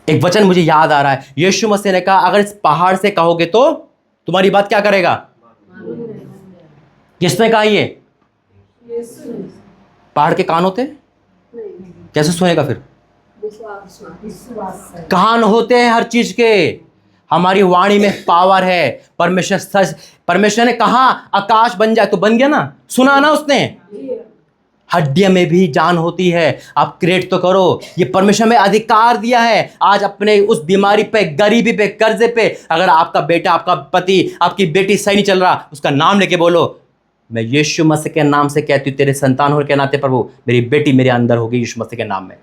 एक वचन मुझे याद आ रहा है, यीशु मसीह ने कहा, अगर इस पहाड़ से कहोगे तो तुम्हारी बात क्या करेगा? किसने कहा ये? पहाड़ के कान होते? कैसे सुनेगा फिर? कान होते हैं हर चीज के। हमारी वाणी में पावर है। परमेश्वर सच, परमेश्वर ने कहा आकाश बन जाए तो बन गया ना, सुना ना उसने। हड्डियों में भी जान होती है। आप क्रिएट तो करो। ये परमेश्वर में अधिकार दिया है। आज अपने उस बीमारी पे, गरीबी पे, कर्जे पे, अगर आपका बेटा, आपका पति, आपकी बेटी सही नहीं चल रहा, उसका नाम लेके बोलो, मैं यीशु मसीह के नाम से कहती हूँ, तेरे संतान होने के नाते प्रभु मेरी बेटी मेरे अंदर होगी यीशु मसीह के नाम में।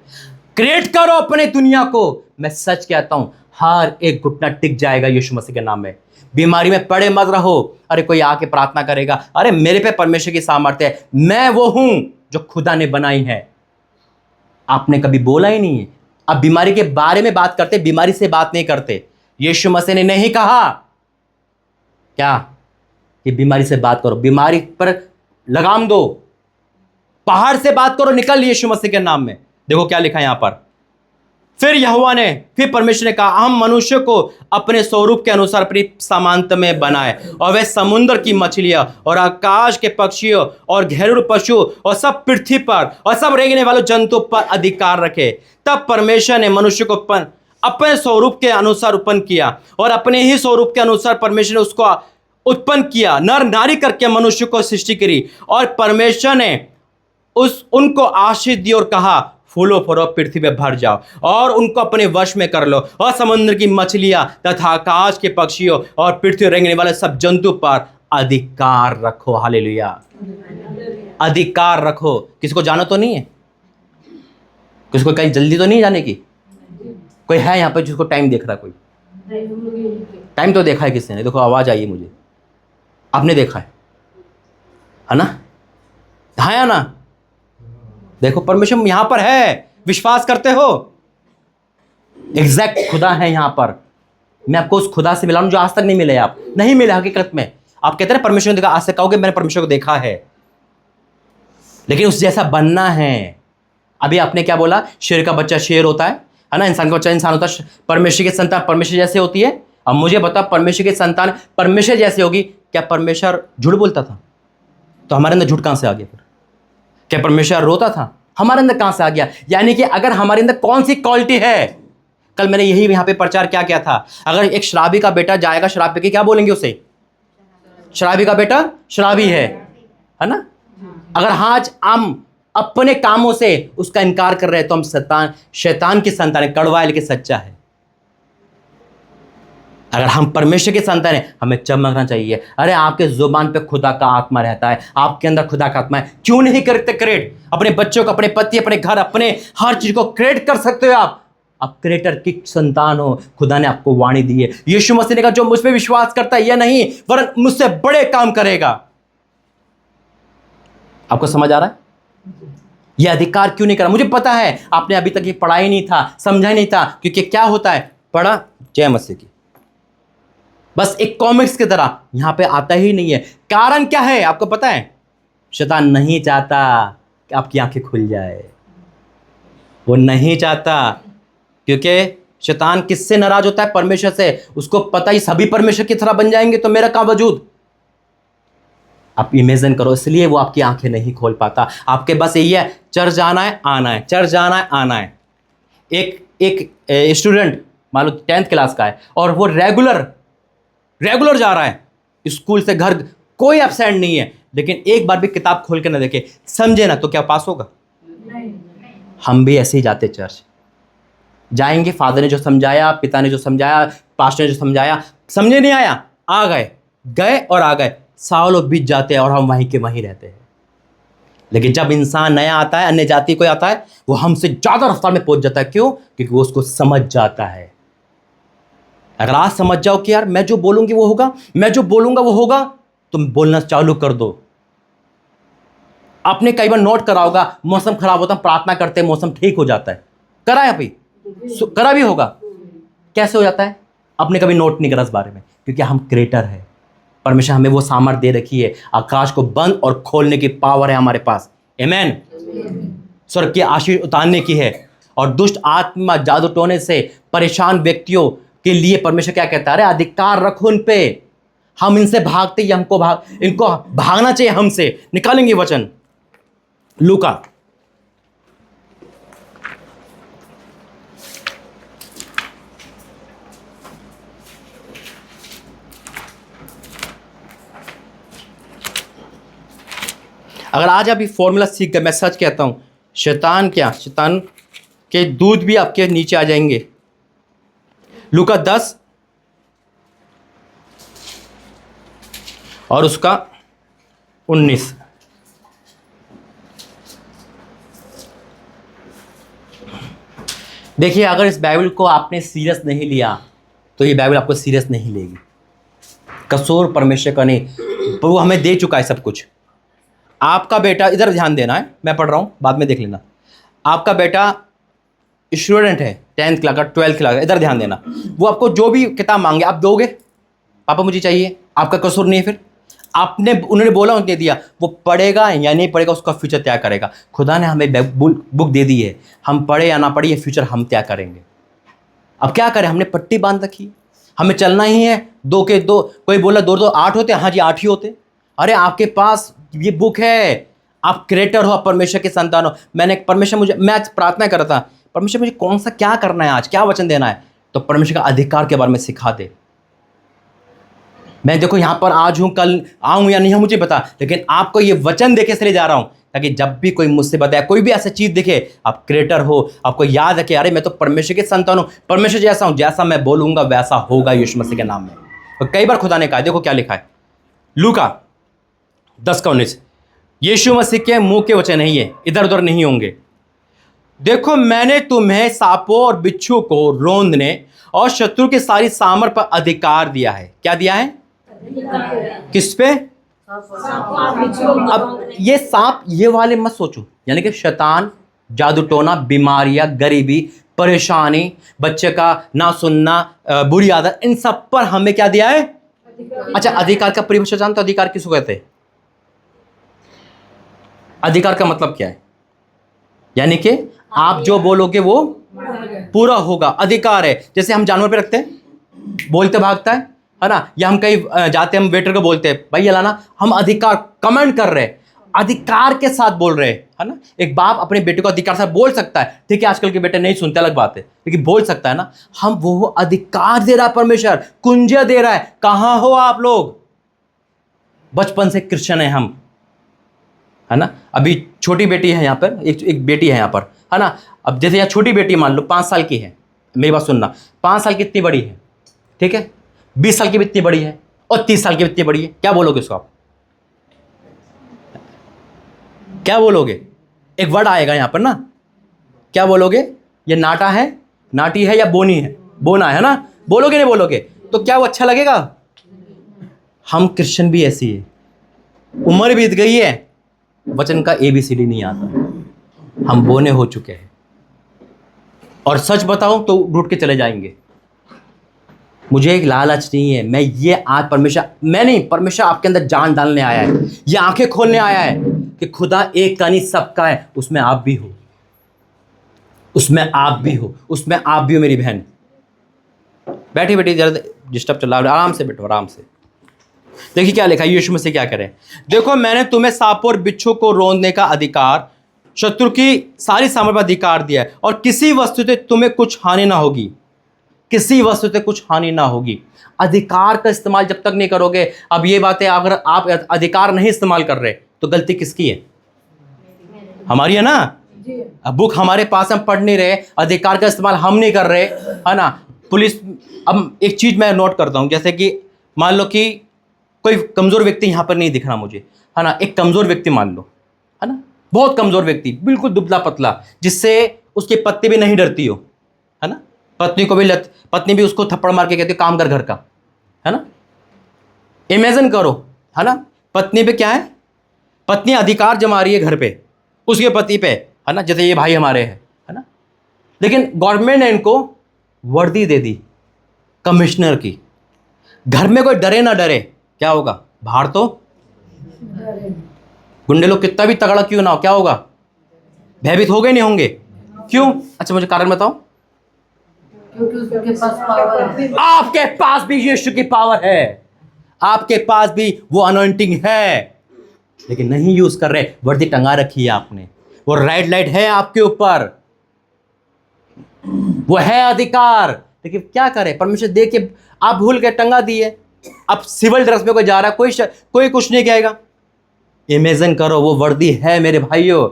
क्रिएट करो अपने दुनिया को। मैं सच कहता हूं, हर एक घुटना टिक जाएगा यीशु मसीह के नाम में। बीमारी में पड़े मत रहो। अरे कोई आके प्रार्थना करेगा, अरे मेरे पे परमेश्वर की सामर्थ्य है, मैं वो हूं जो खुदा ने बनाई है। आपने कभी बोला ही नहीं है। अब बीमारी के बारे में बात करते, बीमारी से बात नहीं करते। यीशु मसीह ने नहीं कहा क्या कि बीमारी से बात करो, बीमारी पर लगाम दो, पहाड़ से बात करो, निकल यीशु मसीह के नाम में। देखो क्या लिखा है यहां पर, फिर परमेश्वर ने कहा, हम मनुष्य को अपने स्वरूप के अनुसार अपनी समानता में बनाए, और वे समुद्र की मछलियां और आकाश के पक्षियों और घरेलू पशु और सब पृथ्वी पर और सब रेंगने वाले जंतु पर अधिकार रखे। तब परमेश्वर ने मनुष्य को अपने स्वरूप के अनुसार उत्पन्न किया, और अपने ही स्वरूप के अनुसार परमेश्वर ने उसको उत्पन्न किया, नर नारी करके मनुष्य को सृष्टि करी। और परमेश्वर ने उनको आशीष दी और कहा, फूलो फलो पृथ्वी पे भर जाओ और उनको अपने वश में कर लो, और समुद्र की मछलियां तथा आकाश के पक्षियों और पृथ्वी रेंगने वाले सब जंतु पर अधिकार रखो। हालेलुया, अधिकार रखो। किसको जाना तो नहीं है? किसको कहीं जल्दी तो नहीं जाने की? कोई है यहाँ पे जिसको टाइम देख रहा? कोई टाइम तो देखा है किसी ने? देखो आवाज आई मुझे, आपने देखा है ना? हाँ या ना? देखो परमेश्वर यहाँ पर है, विश्वास करते हो? एग्जैक्ट खुदा है यहाँ पर। मैं आपको उस खुदा से मिला हूं जो आज तक नहीं मिले, आप नहीं मिले हकीकत में। आप कहते हैं परमेश्वर ने देखा, आज से कहोगे मैंने परमेश्वर को देखा है, लेकिन उस जैसा बनना है। अभी आपने क्या बोला? शेर का बच्चा शेर होता है ना? इंसान का बच्चा इंसान होता है। परमेश्वर की संतान परमेश्वर जैसे होती है। अब मुझे बता, परमेश्वर की संतान परमेश्वर जैसे होगी, क्या परमेश्वर झूठ बोलता था? तो हमारे अंदर झूठ कहां से आ गया फिर? क्या परमेश्वर रोता था? हमारे अंदर कहां से आ गया? यानी कि अगर हमारे अंदर कौन सी क्वालिटी है, कल मैंने यही यहाँ पे प्रचार क्या किया था, अगर एक शराबी का बेटा जाएगा शराब पी के, क्या बोलेंगे उसे? शराबी का बेटा शराबी है ना? अगर आज हम अपने कामों से उसका इनकार कर रहे हैं तो हम शैतान की संतान है, कड़वा लेके सच्चा है। अगर हम परमेश्वर के संतान हैं, हमें चमकना चाहिए। अरे आपके जुबान पे खुदा का आत्मा रहता है, आपके अंदर खुदा का आत्मा है, क्यों नहीं करते क्रिएट? अपने बच्चों को, अपने पति, अपने घर, अपने हर चीज को क्रिएट कर सकते हो आप क्रिएटर की संतान हो। खुदा ने आपको वाणी दी है। यीशु मसीह ने कहा, जो मुझ पे विश्वास करता है, यह नहीं वरन मुझसे बड़े काम करेगा। आपको समझ आ रहा है? यह अधिकार क्यों नहीं करा? मुझे पता है आपने अभी तक ये पढ़ा ही नहीं था, समझा ही नहीं था, क्योंकि क्या होता है, पढ़ा जय मसीह की, बस एक कॉमिक्स की तरह यहां पे आता ही नहीं है। कारण क्या है आपको पता है? शैतान नहीं चाहता कि आपकी आंखें खुल जाए। वो नहीं चाहता, क्योंकि शैतान किससे नाराज होता है? परमेश्वर से। उसको पता ही सभी परमेश्वर की तरह बन जाएंगे तो मेरा क्या वजूद? आप इमेजिन करो, इसलिए वो आपकी आंखें नहीं खोल पाता। आपके बस यही है, चर्च जाना है, आना है, चर्च जाना है, आना है। एक स्टूडेंट मान लो 10th क्लास का है और वो रेगुलर जा रहा है स्कूल से घर, कोई एब्सेंट नहीं है, लेकिन एक बार भी किताब खोल के ना देखे, समझे ना, तो क्या पास होगा? नहीं। हम भी ऐसे ही जाते चर्च जाएंगे, फादर ने जो समझाया, पिता ने जो समझाया, पास्टर ने जो समझाया, समझे नहीं आया, आ गए और आ गए, सालों बीत जाते हैं और हम वहीं के वहीं रहते हैं। लेकिन जब इंसान नया आता है, अन्य जाति कोई आता है, वो हमसे ज्यादा रफ्तार में पहुंच जाता है। क्यों? क्योंकि वो उसको समझ जाता है। अगर आज समझ जाओ कि यार मैं जो बोलूंगी वो होगा, मैं जो बोलूंगा वो होगा, तुम बोलना चालू कर दो। आपने कई बार नोट करा होगा, मौसम खराब होता है, प्रार्थना करते हैं, मौसम ठीक हो जाता है। करा है अभी? करा भी होगा। कैसे हो जाता है? आपने कभी नोट नहीं करा इस बारे में, क्योंकि हम क्रिएटर है। परमेश्वर हमें वो सामर्थ्य दे रखी है, आकाश को बंद और खोलने की पावर है हमारे पास। आमेन। स्वर्ग की आशीष उतारने की है। और दुष्ट आत्मा जादू टोने से परेशान व्यक्तियों के लिए परमेश्वर क्या कहता है, अरे अधिकार रखो उन पे, हम इनसे भागते ही इनको भागना चाहिए, हमसे निकालेंगे वचन। लूका अगर आज आप ये फॉर्मूला सीख गए, मैं सच कहता हूं, शैतान के दूध भी आपके नीचे आ जाएंगे। लूका 10 और उसका 19। देखिए, अगर इस बाइबल को आपने सीरियस नहीं लिया तो ये बाइबल आपको सीरियस नहीं लेगी। कसूर परमेश्वर का नहीं, पर वो हमें दे चुका है सब कुछ। आपका बेटा, इधर ध्यान देना है, मैं पढ़ रहा हूँ, बाद में देख लेना। आपका बेटा स्टूडेंट है, 10th क्लास का, 12th क्लास का, इधर ध्यान देना। वो आपको जो भी किताब मांगे आप दोगे, पापा मुझे चाहिए, आपका कसूर नहीं है। फिर उन्होंने बोला, उन्होंने दिया, वो पढ़ेगा या नहीं पढ़ेगा उसका फ्यूचर तय करेगा। खुदा ने हमें बुक दे दी है, हम पढ़े या ना पढ़े, ये फ्यूचर हम तय करेंगे। अब क्या करें, हमने पट्टी बांध रखी, हमें चलना ही है। 2 के 2, कोई बोला 2 2 8 होते, हाँ जी 8 ही होते। अरे आपके पास ये बुक है, आप क्रिएटर हो, आप परमेश्वर के संतान हो। मैं आज प्रार्थना कर रहा था, परमेश्वर मुझे कौन सा क्या करना है, आज क्या वचन देना है, तो परमेश्वर का अधिकार के बारे में सिखा दे। मैं देखो यहाँ पर आज हूँ, कल आऊँ या नहीं हूँ मुझे पता, लेकिन आपको ये वचन देके इसलिए जा रहा हूँ ताकि जब भी कोई मुझसे बताए, कोई भी ऐसी चीज़ दिखे, आप क्रिएटर हो, आपको याद रखे, अरे मैं तो परमेश्वर के संतान हूँ, परमेश्वर जैसा हूँ, जैसा मैं बोलूँगा वैसा होगा यीशु मसीह के नाम में। तो कई बार खुदा ने कहा, देखो क्या लिखा है लूका 10 का 19, यीशु मसीह के मुंह के वचन नहीं है, इधर उधर नहीं होंगे। देखो मैंने तुम्हें सांपों और बिच्छू को रोंदने और शत्रु की सारी सामर्थ पर अधिकार दिया है। क्या दिया है? किस पे? अब ये सांप ये वाले मत सोचो, यानी कि शैतान, जादू टोना, बीमारियां, गरीबी, परेशानी, बच्चे का ना सुनना, बुरी आदत, इन सब पर हमें क्या दिया है? अच्छा, अधिकार का परिभाषा जानते हो? अधिकार किसको कहते हैं? अधिकार का मतलब क्या है? यानी कि आप जो बोलोगे वो पूरा होगा। अधिकार है, जैसे हम जानवर पे रखते हैं, बोलते भागता है ना, या हम कहीं जाते हैं, हम वेटर को बोलते हैं भाई ये लाना, हम अधिकार कमेंट कर रहे हैं, अधिकार के साथ बोल रहे हैं, है ना। एक बाप अपने बेटे को अधिकार से बोल सकता है, ठीक है, आजकल के बेटे नहीं सुनते, अलग बात है, लेकिन बोल सकता है ना। हम वो अधिकार दे रहा है परमेश्वर, कुंजिया दे रहा है। कहाँ हो आप लोग? बचपन से क्रिश्चियन है हम, है ना। अभी छोटी बेटी है यहाँ पर, एक बेटी है यहाँ पर, है ना। अब जैसे यहाँ छोटी बेटी मान लो 5 साल की है, मेरी बात सुनना, 5 साल की इतनी बड़ी है, ठीक है, 20 साल की भी इतनी बड़ी है, और 30 साल की भी इतनी बड़ी है। क्या बोलोगे उसको आप? क्या बोलोगे? एक वर्ड आएगा यहाँ पर ना, क्या बोलोगे? ये नाटा है, नाटी है, या बोनी है? बोना है ना। बोलोगे नहीं बोलोगे? तो क्या वो अच्छा लगेगा? हम क्रिश्चियन भी ऐसी है, उम्र बीत गई है, वचन का ABCD नहीं आता, हम बोने हो चुके हैं। और सच बताऊं तो रूठ के चले जाएंगे। मुझे एक लालच नहीं है, मैं ये आज परमेश्वर आपके अंदर जान डालने आया है, ये आंखें खोलने आया है कि खुदा एक का नहीं सबका है, उसमें आप भी हो, उसमें आप भी हो, उसमें आप भी हो। मेरी बहन बैठी बैठी जरा डिस्टर्ब चल रहा है, आराम से बैठो, आराम से। देखिए क्या लिखा है, यीशु मसीह क्या करें। देखो मैंने तुम्हें सांपों और बिच्छू को रोंदने का अधिकार, शत्रु की सारी सामर्थ पर अधिकार दिया है, और किसी वस्तु से तुम्हें कुछ हानि ना होगी, किसी वस्तु से कुछ हानि ना होगी। अधिकार का इस्तेमाल जब तक नहीं करोगे, अब ये बातें अगर आप अधिकार नहीं इस्तेमाल कर रहे तो गलती किसकी है? हमारी है ना। अब बुक हमारे पास, हम पढ़ नहीं रहे, अधिकार का इस्तेमाल हम नहीं कर रहे, है ना। पुलिस, अब एक चीज मैं नोट करता हूं, जैसे कि मान लो कि कोई कमजोर व्यक्ति यहां पर नहीं दिख रहा मुझे, है ना, एक कमजोर व्यक्ति मान लो, है ना, बहुत कमजोर व्यक्ति, बिल्कुल दुबला पतला, जिससे उसकी पत्नी भी नहीं डरती हो, है ना, पत्नी भी उसको थप्पड़ मार के कहती है काम कर घर का, है ना। इमेजिन करो, है ना, पत्नी पे क्या है? पत्नी अधिकार जमा रही है घर पे उसके पति पे, है ना, जैसे ये भाई हमारे हैं, है ना। लेकिन गवर्नमेंट ने इनको वर्दी दे दी कमिश्नर की। घर में कोई डरे ना डरे, क्या होगा? बाहर तो गुंडे लोग कितना भी तगड़ा क्यों ना हो, क्या होगा? भयभीत हो गए नहीं होंगे? क्यों? अच्छा मुझे कारण बताओ। क्योंकि उसके पास पावर है। आपके पास भी यीशु की पावर है, आपके पास भी वो अनॉइंटिंग है, लेकिन नहीं यूज कर रहे। वर्दी टंगा रखी है आपने, वो रेड लाइट है आपके ऊपर, वो है अधिकार, लेकिन क्या करें? परमेश्वर दे के आप भूल के टंगा दिए। अब सिविल ड्रेस में कोई जा रहा है, कोई कुछ नहीं कहेगा। इमेजिन करो, वो वर्दी है मेरे भाइयों।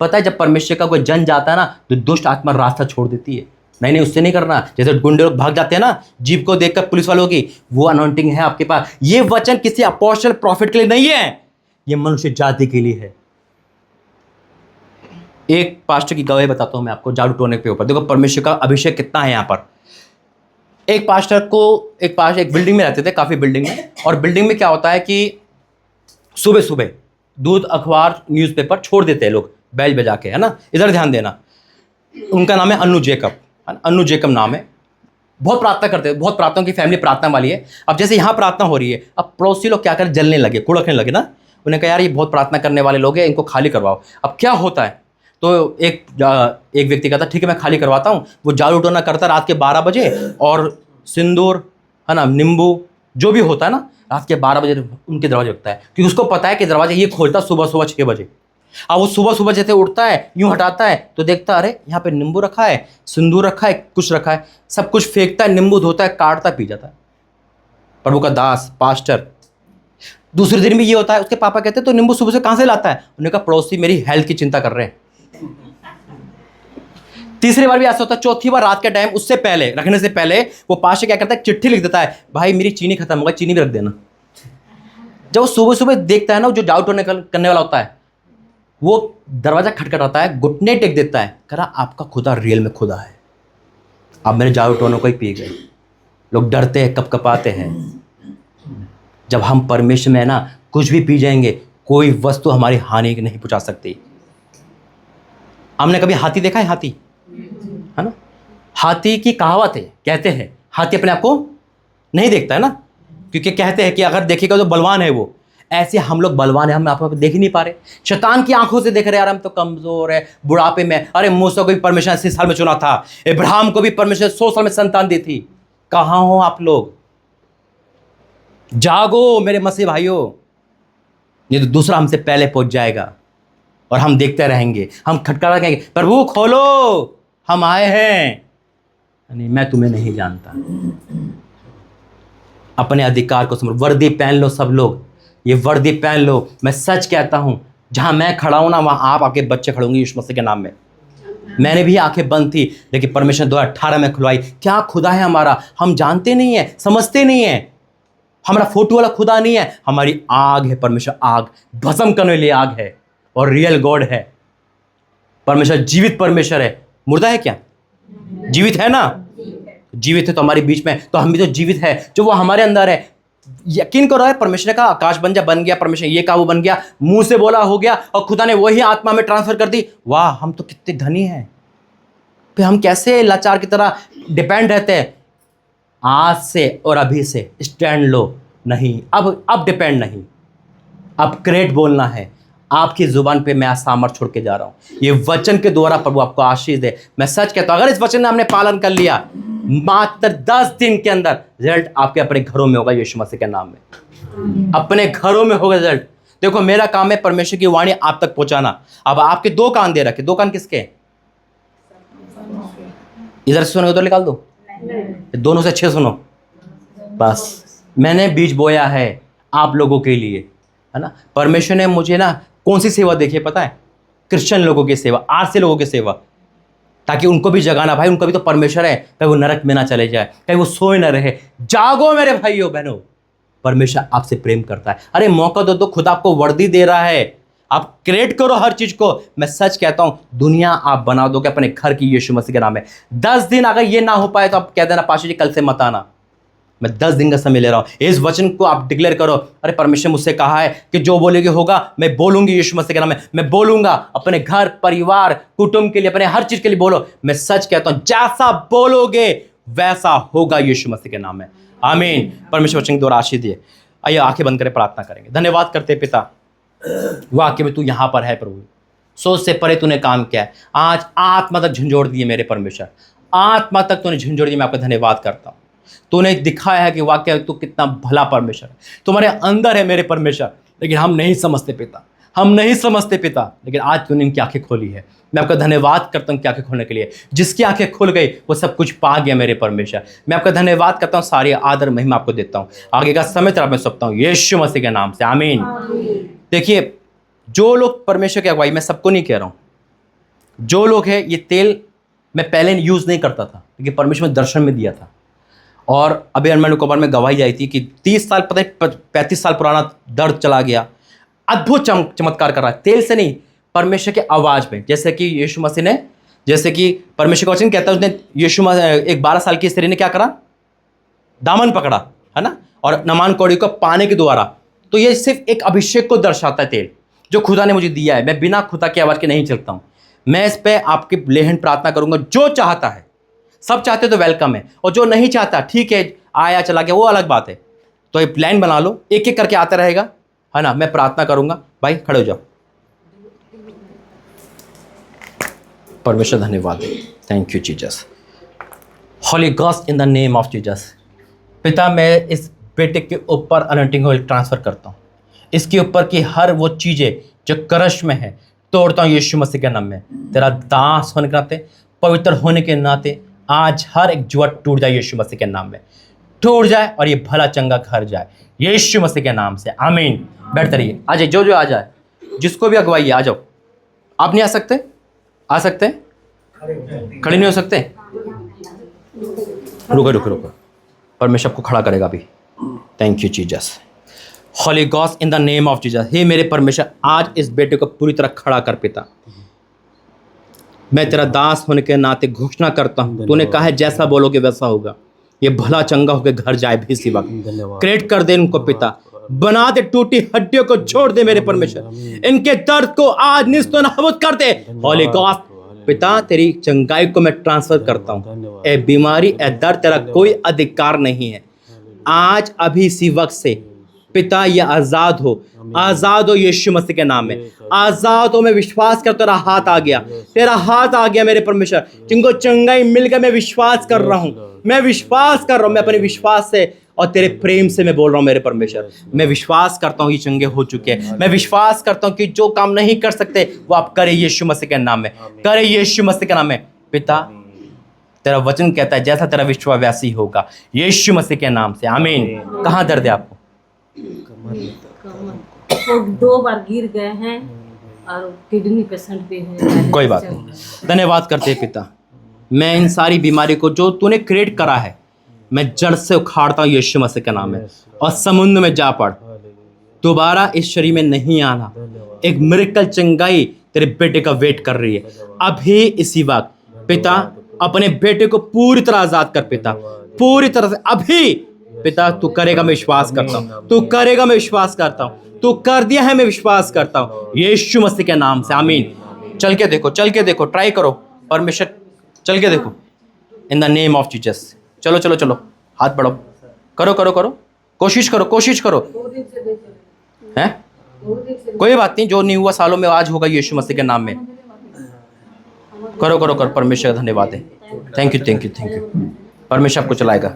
पता है जब परमेश्वर का कोई जन जाता है ना, तो दुष्ट आत्मा रास्ता छोड़ देती है। नहीं उससे नहीं करना। जैसे गुंडे लोग भाग जाते हैं ना जीप को देखकर पुलिस वालों की, वो अनॉइंटिंग है आपके पास। ये वचन किसी अपोस्टल प्रॉफिट के लिए नहीं है, ये मनुष्य जाति के लिए है। एक पास्टर की गवाही बताता हूं मैं आपको जादू टोने के ऊपर। देखो परमेश्वर का अभिषेक कितना है यहां पर। एक पास्टर एक बिल्डिंग में रहते थे, काफी बिल्डिंग में, और बिल्डिंग में क्या होता है कि सुबह सुबह दूध, अखबार, न्यूज़पेपर छोड़ देते हैं लोग बैल बजा के, है ना। इधर ध्यान देना, उनका नाम है अन्नू जेकब, अन्नू जेकब नाम है। बहुत प्रार्थना करते हैं, बहुत प्रार्थना की फैमिली प्रार्थना वाली है। अब जैसे यहाँ प्रार्थना हो रही है, अब पड़ोसी लोग क्या करें, जलने लगे, कुड़कने लगे ना। उन्हें कहा यार ये बहुत प्रार्थना करने वाले लोग हैं, इनको खाली करवाओ। अब क्या होता है, तो एक व्यक्ति कहता ठीक है मैं खाली करवाता हूँ। वो जादू टोना करता रात के 12 बजे, और सिंदूर, है ना, नींबू, जो भी होता है ना, रात के 12 बजे उनके दरवाजे रखता है, क्योंकि उसको पता है कि दरवाजा ये खोलता सुबह 6 बजे। अब वो सुबह जैसे उठता है, यूं हटाता है तो देखता अरे यहाँ पे नींबू रखा है, सिंदूर रखा है, कुछ रखा है, सब कुछ फेंकता है, नींबू धोता है, काटता, पी जाता है। प्रभु का दास पास्टर। दूसरे दिन भी ये होता है, उसके पापा कहते हैं तो नींबू सुबह से कहां से लाता है? उन्होंने कहा पड़ोसी मेरी हेल्थ की चिंता कर रहे हैं। तीसरी बार भी ऐसा होता है। चौथी बार रात के टाइम, उससे पहले, रखने से पहले, वो पास्टर क्या करता है, चिट्ठी लिख देता है, भाई मेरी चीनी खत्म हो गई, चीनी भी रख देना। जब वो सुबह सुबह देखता है ना, जो जादू टोना करने वाला होता है, वो दरवाजा खटखटाता है, घुटने टेक देता है, कह रहा आपका खुदा रियल में खुदा है, आप मेरे जादू टोनों को ही पी गए। लोग डरते हैं, कपकपाते हैं। जब हम परमेश्वर में है ना, कुछ भी पी जाएंगे, कोई वस्तु हमारी हानि नहीं पहुंचा सकती। हमने कभी हाथी देखा है? हाथी, है ना, हाथी की कहावत है, कहते हैं हाथी अपने आप को नहीं देखता है ना, क्योंकि कहते हैं कि अगर देखेगा तो बलवान है वो। ऐसे हम लोग बलवान है, हम आप देख ही नहीं पा रहे। शैतान की आंखों से देख रहे यार हम तो कमजोर है, बुढ़ापे में। अरे मूसा को भी परमेश्वर 80 साल में चुना था, इब्राहिम को भी परमेश्वर 100 साल में संतान दी थी। कहां हो आप लोग? जागो मेरे मसीह भाइयों, ये तो दूसरा हमसे पहले पहुंच जाएगा और हम देखते रहेंगे, हम खटखटा कहेंगे प्रभु खोलो, हम आए हैं। नहीं, मैं तुम्हें नहीं जानता। अपने अधिकार को समझो। वर्दी पहन लो सब लोग, ये वर्दी पहन लो। मैं सच कहता हूं, जहां मैं खड़ा हूं ना, वहां आप आपके बच्चे खड़े होंगे यीशु मसीह के नाम में। मैंने भी आंखें बंद थी, लेकिन परमेश्वर 2018 में खुलवाई। क्या खुदा है हमारा, हम जानते नहीं है, समझते नहीं है। हमारा फोटो वाला खुदा नहीं है, हमारी आग है। परमेश्वर आग, भस्म करने के लिए आग है, और रियल गॉड है। परमेश्वर जीवित परमेश्वर है। मुर्दा है क्या? जीवित है ना, जीवित है तो हमारे बीच में, तो हम भी तो जीवित है, जो वो हमारे अंदर है। यकीन करो है, परमेश्वर का आकाश बन गया, परमेश्वर ये का वो बन गया, मुंह से बोला हो गया, और खुदा ने वही आत्मा में ट्रांसफर कर दी। वाह, हम तो कितने धनी हैं। फिर हम कैसे लाचार की तरह डिपेंड रहते हैं। आज से और अभी से स्टैंड लो। नहीं, अब डिपेंड नहीं, अब क्रेट बोलना है। आपकी जुबान पे मैं सामर्थ छोड़ के जा रहा हूं। ये वचन के द्वारा प्रभु आपको आशीष दे। मैं सच कहता हूं, अगर इस वचन ने हमने पालन कर लिया, मात्र 10 दिन के अंदर रिजल्ट आपके अपने घरों में होगा, यीशु मसीह के नाम में। अपने घरों में होगा रिजल्ट। देखो, मेरा काम है परमेश्वर की वाणी आप तक पहुंचाना। अब आपके 2 कान दे रखे, 2 कान किसके? इधर से सुनो, उधर निकाल दो, दोनों से अच्छे सुनो। बस मैंने बीज बोया है आप लोगों के लिए, है ना। परमेश्वर ने मुझे ना कौन सी सेवा देखी है पता है? क्रिश्चियन लोगों की सेवा, आरसी लोगों की सेवा, ताकि उनको भी जगाना। भाई उनका भी तो परमेश्वर है, कहीं वो नरक में ना चले जाए, कहीं वो सोए ना रहे। जागो मेरे भाइयों बहनों, परमेश्वर आपसे प्रेम करता है। अरे मौका दो, तो खुद आपको वर्दी दे रहा है। आप क्रिएट करो हर चीज को। मैं सच कहता हूं, दुनिया आप बना दोगे अपने घर की, यीशु मसीह के नाम में। 10 दिन अगर ये ना हो पाए तो आप कह देना पाशा जी कल से मत आना। मैं 10 दिन का समय ले रहा हूं। इस वचन को आप डिक्लेयर करो। अरे परमेश्वर मुझसे कहा है कि जो बोलेगे होगा। मैं बोलूंगी यीशु मसीह के नाम में। मैं बोलूंगा अपने घर, परिवार, कुटुंब के लिए, अपने हर चीज के लिए बोलो। मैं सच कहता हूं, जैसा बोलोगे वैसा होगा यीशु मसीह के नाम में। आमीन। परमेश्वर वचन के द्वारा आशीष दिए। आइए आंखें बंद करें, प्रार्थना करेंगे। धन्यवाद करते हैं पिता, वाक्य में तू यहाँ पर है प्रभु, सोच से परे तूने काम किया है। आज आत्मा तक झंझोड़ दिए मेरे परमेश्वर, आत्मा तक तूने झंझोड़ दी। मैं आपका धन्यवाद करता हूँ। तूने दिखाया है कि वाकई तू कितना भला परमेश्वर है, तुम्हारे अंदर है मेरे परमेश्वर, लेकिन हम नहीं समझते पिता, हम नहीं समझते पिता, लेकिन आज तूने इनकी आंखें खोली है। मैं आपका धन्यवाद करता हूँ कि आंखें खोलने के लिए, जिसकी आंखें खुल गई वो सब कुछ पा गया मेरे परमेश्वर। मैं आपका धन्यवाद करता हूँ, सारी आदर महिमा आपको देता हूँ। आगे का समय तरफ मैं सौंपता हूँ यीशु मसीह के नाम से, आमीन। देखिए, जो लोग परमेश्वर की अगुवाई, मैं सबको नहीं कह रहा हूँ, जो लोग हैं, ये तेल मैं पहले यूज़ नहीं करता था, लेकिन परमेश्वर ने दर्शन में दिया था। और अभी अरमान कबर में गवाही आई थी कि 30 साल, पता है 35 साल पुराना दर्द चला गया। अद्भुत चमत्कार कर रहा है, तेल से नहीं, परमेश्वर के आवाज़ में। जैसे कि यीशु मसीह ने, जैसे कि परमेश्वर का वचन कहता है, उसने यीशु एक 12 साल की स्त्री ने क्या करा, दामन पकड़ा, है ना, और नमान कौड़ी को पाने के द्वारा। तो ये सिर्फ एक अभिषेक को दर्शाता है, तेल जो खुदा ने मुझे दिया है। मैं बिना खुदा की आवाज़ के नहीं चलता हूँ। मैं इस पर आपकी लेहन प्रार्थना करूँगा। जो चाहता है, सब चाहते तो वेलकम है, और जो नहीं चाहता ठीक है, आया चला गया, वो अलग बात है। तो ये प्लान बना लो, एक एक करके आता रहेगा, है ना। मैं प्रार्थना करूँगा, भाई खड़े हो जाओ। परमेश्वर धन्यवाद, thank you Jesus, holy ghost in the name of Jesus. पिता, मैं इस बेटे के ऊपर अनॉइंटिंग ऑयल ट्रांसफ़र करता हूँ। इसके ऊपर की हर वो चीज़ें जो करश में है तोड़ता हूँ यीशु मसीह के नाम में। तेरा दास होने के नाते, पवित्र होने के नाते, आज हर एक जुआ टूट जाए यीशु मसीह के नाम में, टूट जाए, और ये भला चंगा घर जाए यीशु मसीह के नाम से, आमीन। बैठते रहिए, आ जाए, जो आ जाए, जिसको भी अगुवाई आ जाओ। आप नहीं आ सकते? आ सकते? खड़े नहीं हो सकते? रुको रुको रुको, परमेश्वर आपको खड़ा करेगा अभी। Thank you Jesus, holy ghost in the name of Jesus. हे मेरे परमेश्वर, आज इस बेटे को पूरी तरह खड़ा कर पिता। मैं तेरा दास होने के नाते घोषणा करता हूँ, तूने कहा है जैसा बोलोगे वैसा होगा। ये भला चंगा होकर घर जाए भी इसी वक्त। क्रिएट कर दे इनको पिता, बना दे, टूटी हड्डियों को छोड़ दे मेरे परमेश्वर। इनके दर्द को आज निस्तो नाबूद कर दे होली गॉस्ट पिता। तेरी चंगाई को मैं ट्रांसफर करता हूँ। ए बीमारी, ए दर्द, तेरा कोई अधिकार नहीं है। आज अभी इसी वक्त से पिता ये आज़ाद हो, आज़ाद हो यीशु मसीह के नाम में, आज़ाद हो। मैं विश्वास कर, तेरा हाथ आ गया, तेरा हाथ आ गया मेरे परमेश्वर। जिनको चंगाई मिल गई, मैं विश्वास कर रहा हूँ, मैं विश्वास कर रहा हूँ। मैं अपने विश्वास से और तेरे प्रेम से मैं बोल रहा हूँ मेरे परमेश्वर। मैं विश्वास करता हूँ ये चंगे हो चुके हैं। मैं विश्वास करता हूँ कि जो काम नहीं कर सकते वो आप करें यीशु मसीह के नाम में, करें यीशु मसीह के नाम में। पिता, तेरा वचन कहता है जैसा तेरा विश्वास वैसी होगा यीशु मसीह के नाम से, आमीन। कहाँ दर्द है आपको? वो 2 बार गिर गए हैं और किडनी पेशेंट भी है। कोई बात नहीं, धन्यवाद करते हैं पिता। मैं इन सारी बीमारी को जो तूने क्रिएट करा है, मैं जड़ से उखाड़ता हूँ यीशु मसीह के नाम में, और समुद्र में जा पड़, दोबारा इस शरीर में नहीं आना। एक मिरेकल चंगाई तेरे बेटे का वेट कर रही है अभी इसी वक्त। पिता, अपने बेटे को पूरी तरह आजाद कर पिता, पूरी तरह से अभी पिता। तू करेगा, मैं विश्वास करता हूँ, तू करेगा, मैं विश्वास करता हूँ, तू कर दिया है, मैं विश्वास करता हूँ यीशु मसीह के नाम से, आमीन। चल के देखो, चल के देखो, ट्राई करो परमेश्वर, चल के देखो इन द नेम ऑफ जीसस। चलो चलो चलो, हाथ बढ़ाओ, करो करो करो, कोशिश करो, कोशिश करो, हैं? कोई बात नहीं, जो नहीं हुआ सालों में आज होगा यीशु मसीह के नाम में। करो करो करो, परमेश्वर का धन्यवाद है। Thank you thank you thank you, परमेश्वर आपको चलाएगा।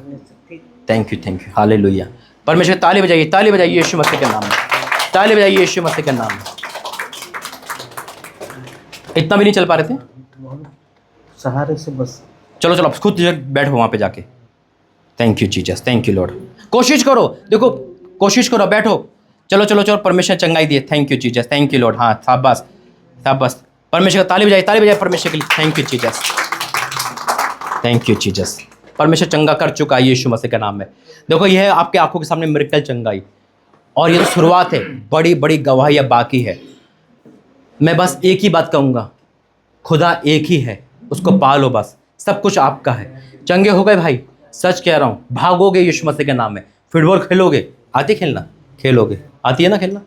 Thank you hallelujah. परमेश्वर ताली बजाइए, ताली बजाइए यीशु मसीह के नाम में, ताली बजाइए यीशु मसीह के नाम में। इतना भी नहीं चल पा रहे थे, सहारे से बस। चलो चलो, खुद बैठो वहाँ पे जाके। Thank you Jesus, thank you Lord. कोशिश करो, देखो कोशिश करो, बैठो। चलो चलो चलो, परमेश्वर चंगाई दिए। Thank you Jesus, thank you Lord. हाँ, शाबाश शाबाश, परमेश्वर का ताली बजाइए, ताली बजाइए परमेश्वर के लिए। Thank you Jesus, thank you Jesus. परमेश्वर चंगा कर चुका है यीशु मसीह के नाम में। देखो, यह है आपके आंखों के सामने मिरेकल चंगाई, और ये तो शुरुआत है, बड़ी बड़ी गवाहियाँ बाकी है। मैं बस एक ही बात कहूँगा, खुदा एक ही है, उसको पालो बस, सब कुछ आपका है। चंगे हो गए भाई, सच कह रहा हूँ। भागोगे यीशु मसीह के नाम में, फुटबॉल खेलोगे, आती खेलना, खेलोगे, आती है ना खेलना।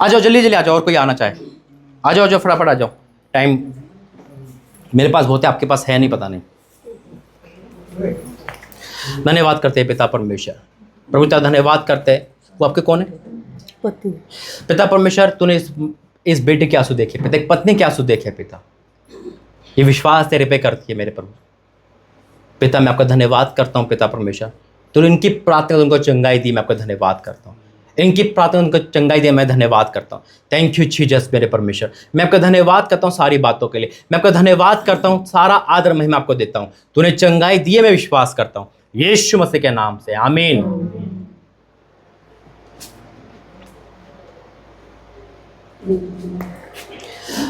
आ जाओ जल्दी जल्दी आ जाओ, और कोई आना चाहे आ जाओ, जाओ फटाफट आ जाओ। टाइम मेरे पास बहुत है, आपके पास है नहीं, पता नहीं। धन्यवाद करते हैं पिता परमेश्वर, प्रभु तेरा धन्यवाद करते हैं वो आपके कौन है? पति। पिता परमेश्वर, तूने इस बेटे के आंसू देखे पिता, एक पत्नी के आंसू देखे पिता, ये विश्वास तेरे पे करती है मेरे प्रभु। पिता मैं आपका धन्यवाद करता हूँ पिता परमेश्वर, तूने इनकी प्रार्थना उनको चंगाई दी, मैं आपका धन्यवाद करता हूँ। इनकी प्रार्थना उनको चंगाई दी, मैं धन्यवाद करता हूँ। थैंक यू जीसस मेरे परमेश्वर, मैं आपका धन्यवाद करता हूँ सारी बातों के लिए, मैं आपका धन्यवाद करता हूँ, सारा आदर महिमा आपको देता हूँ। तूने चंगाई दी है, मैं विश्वास करता हूँ यीशु मसीह के नाम से, आमीन।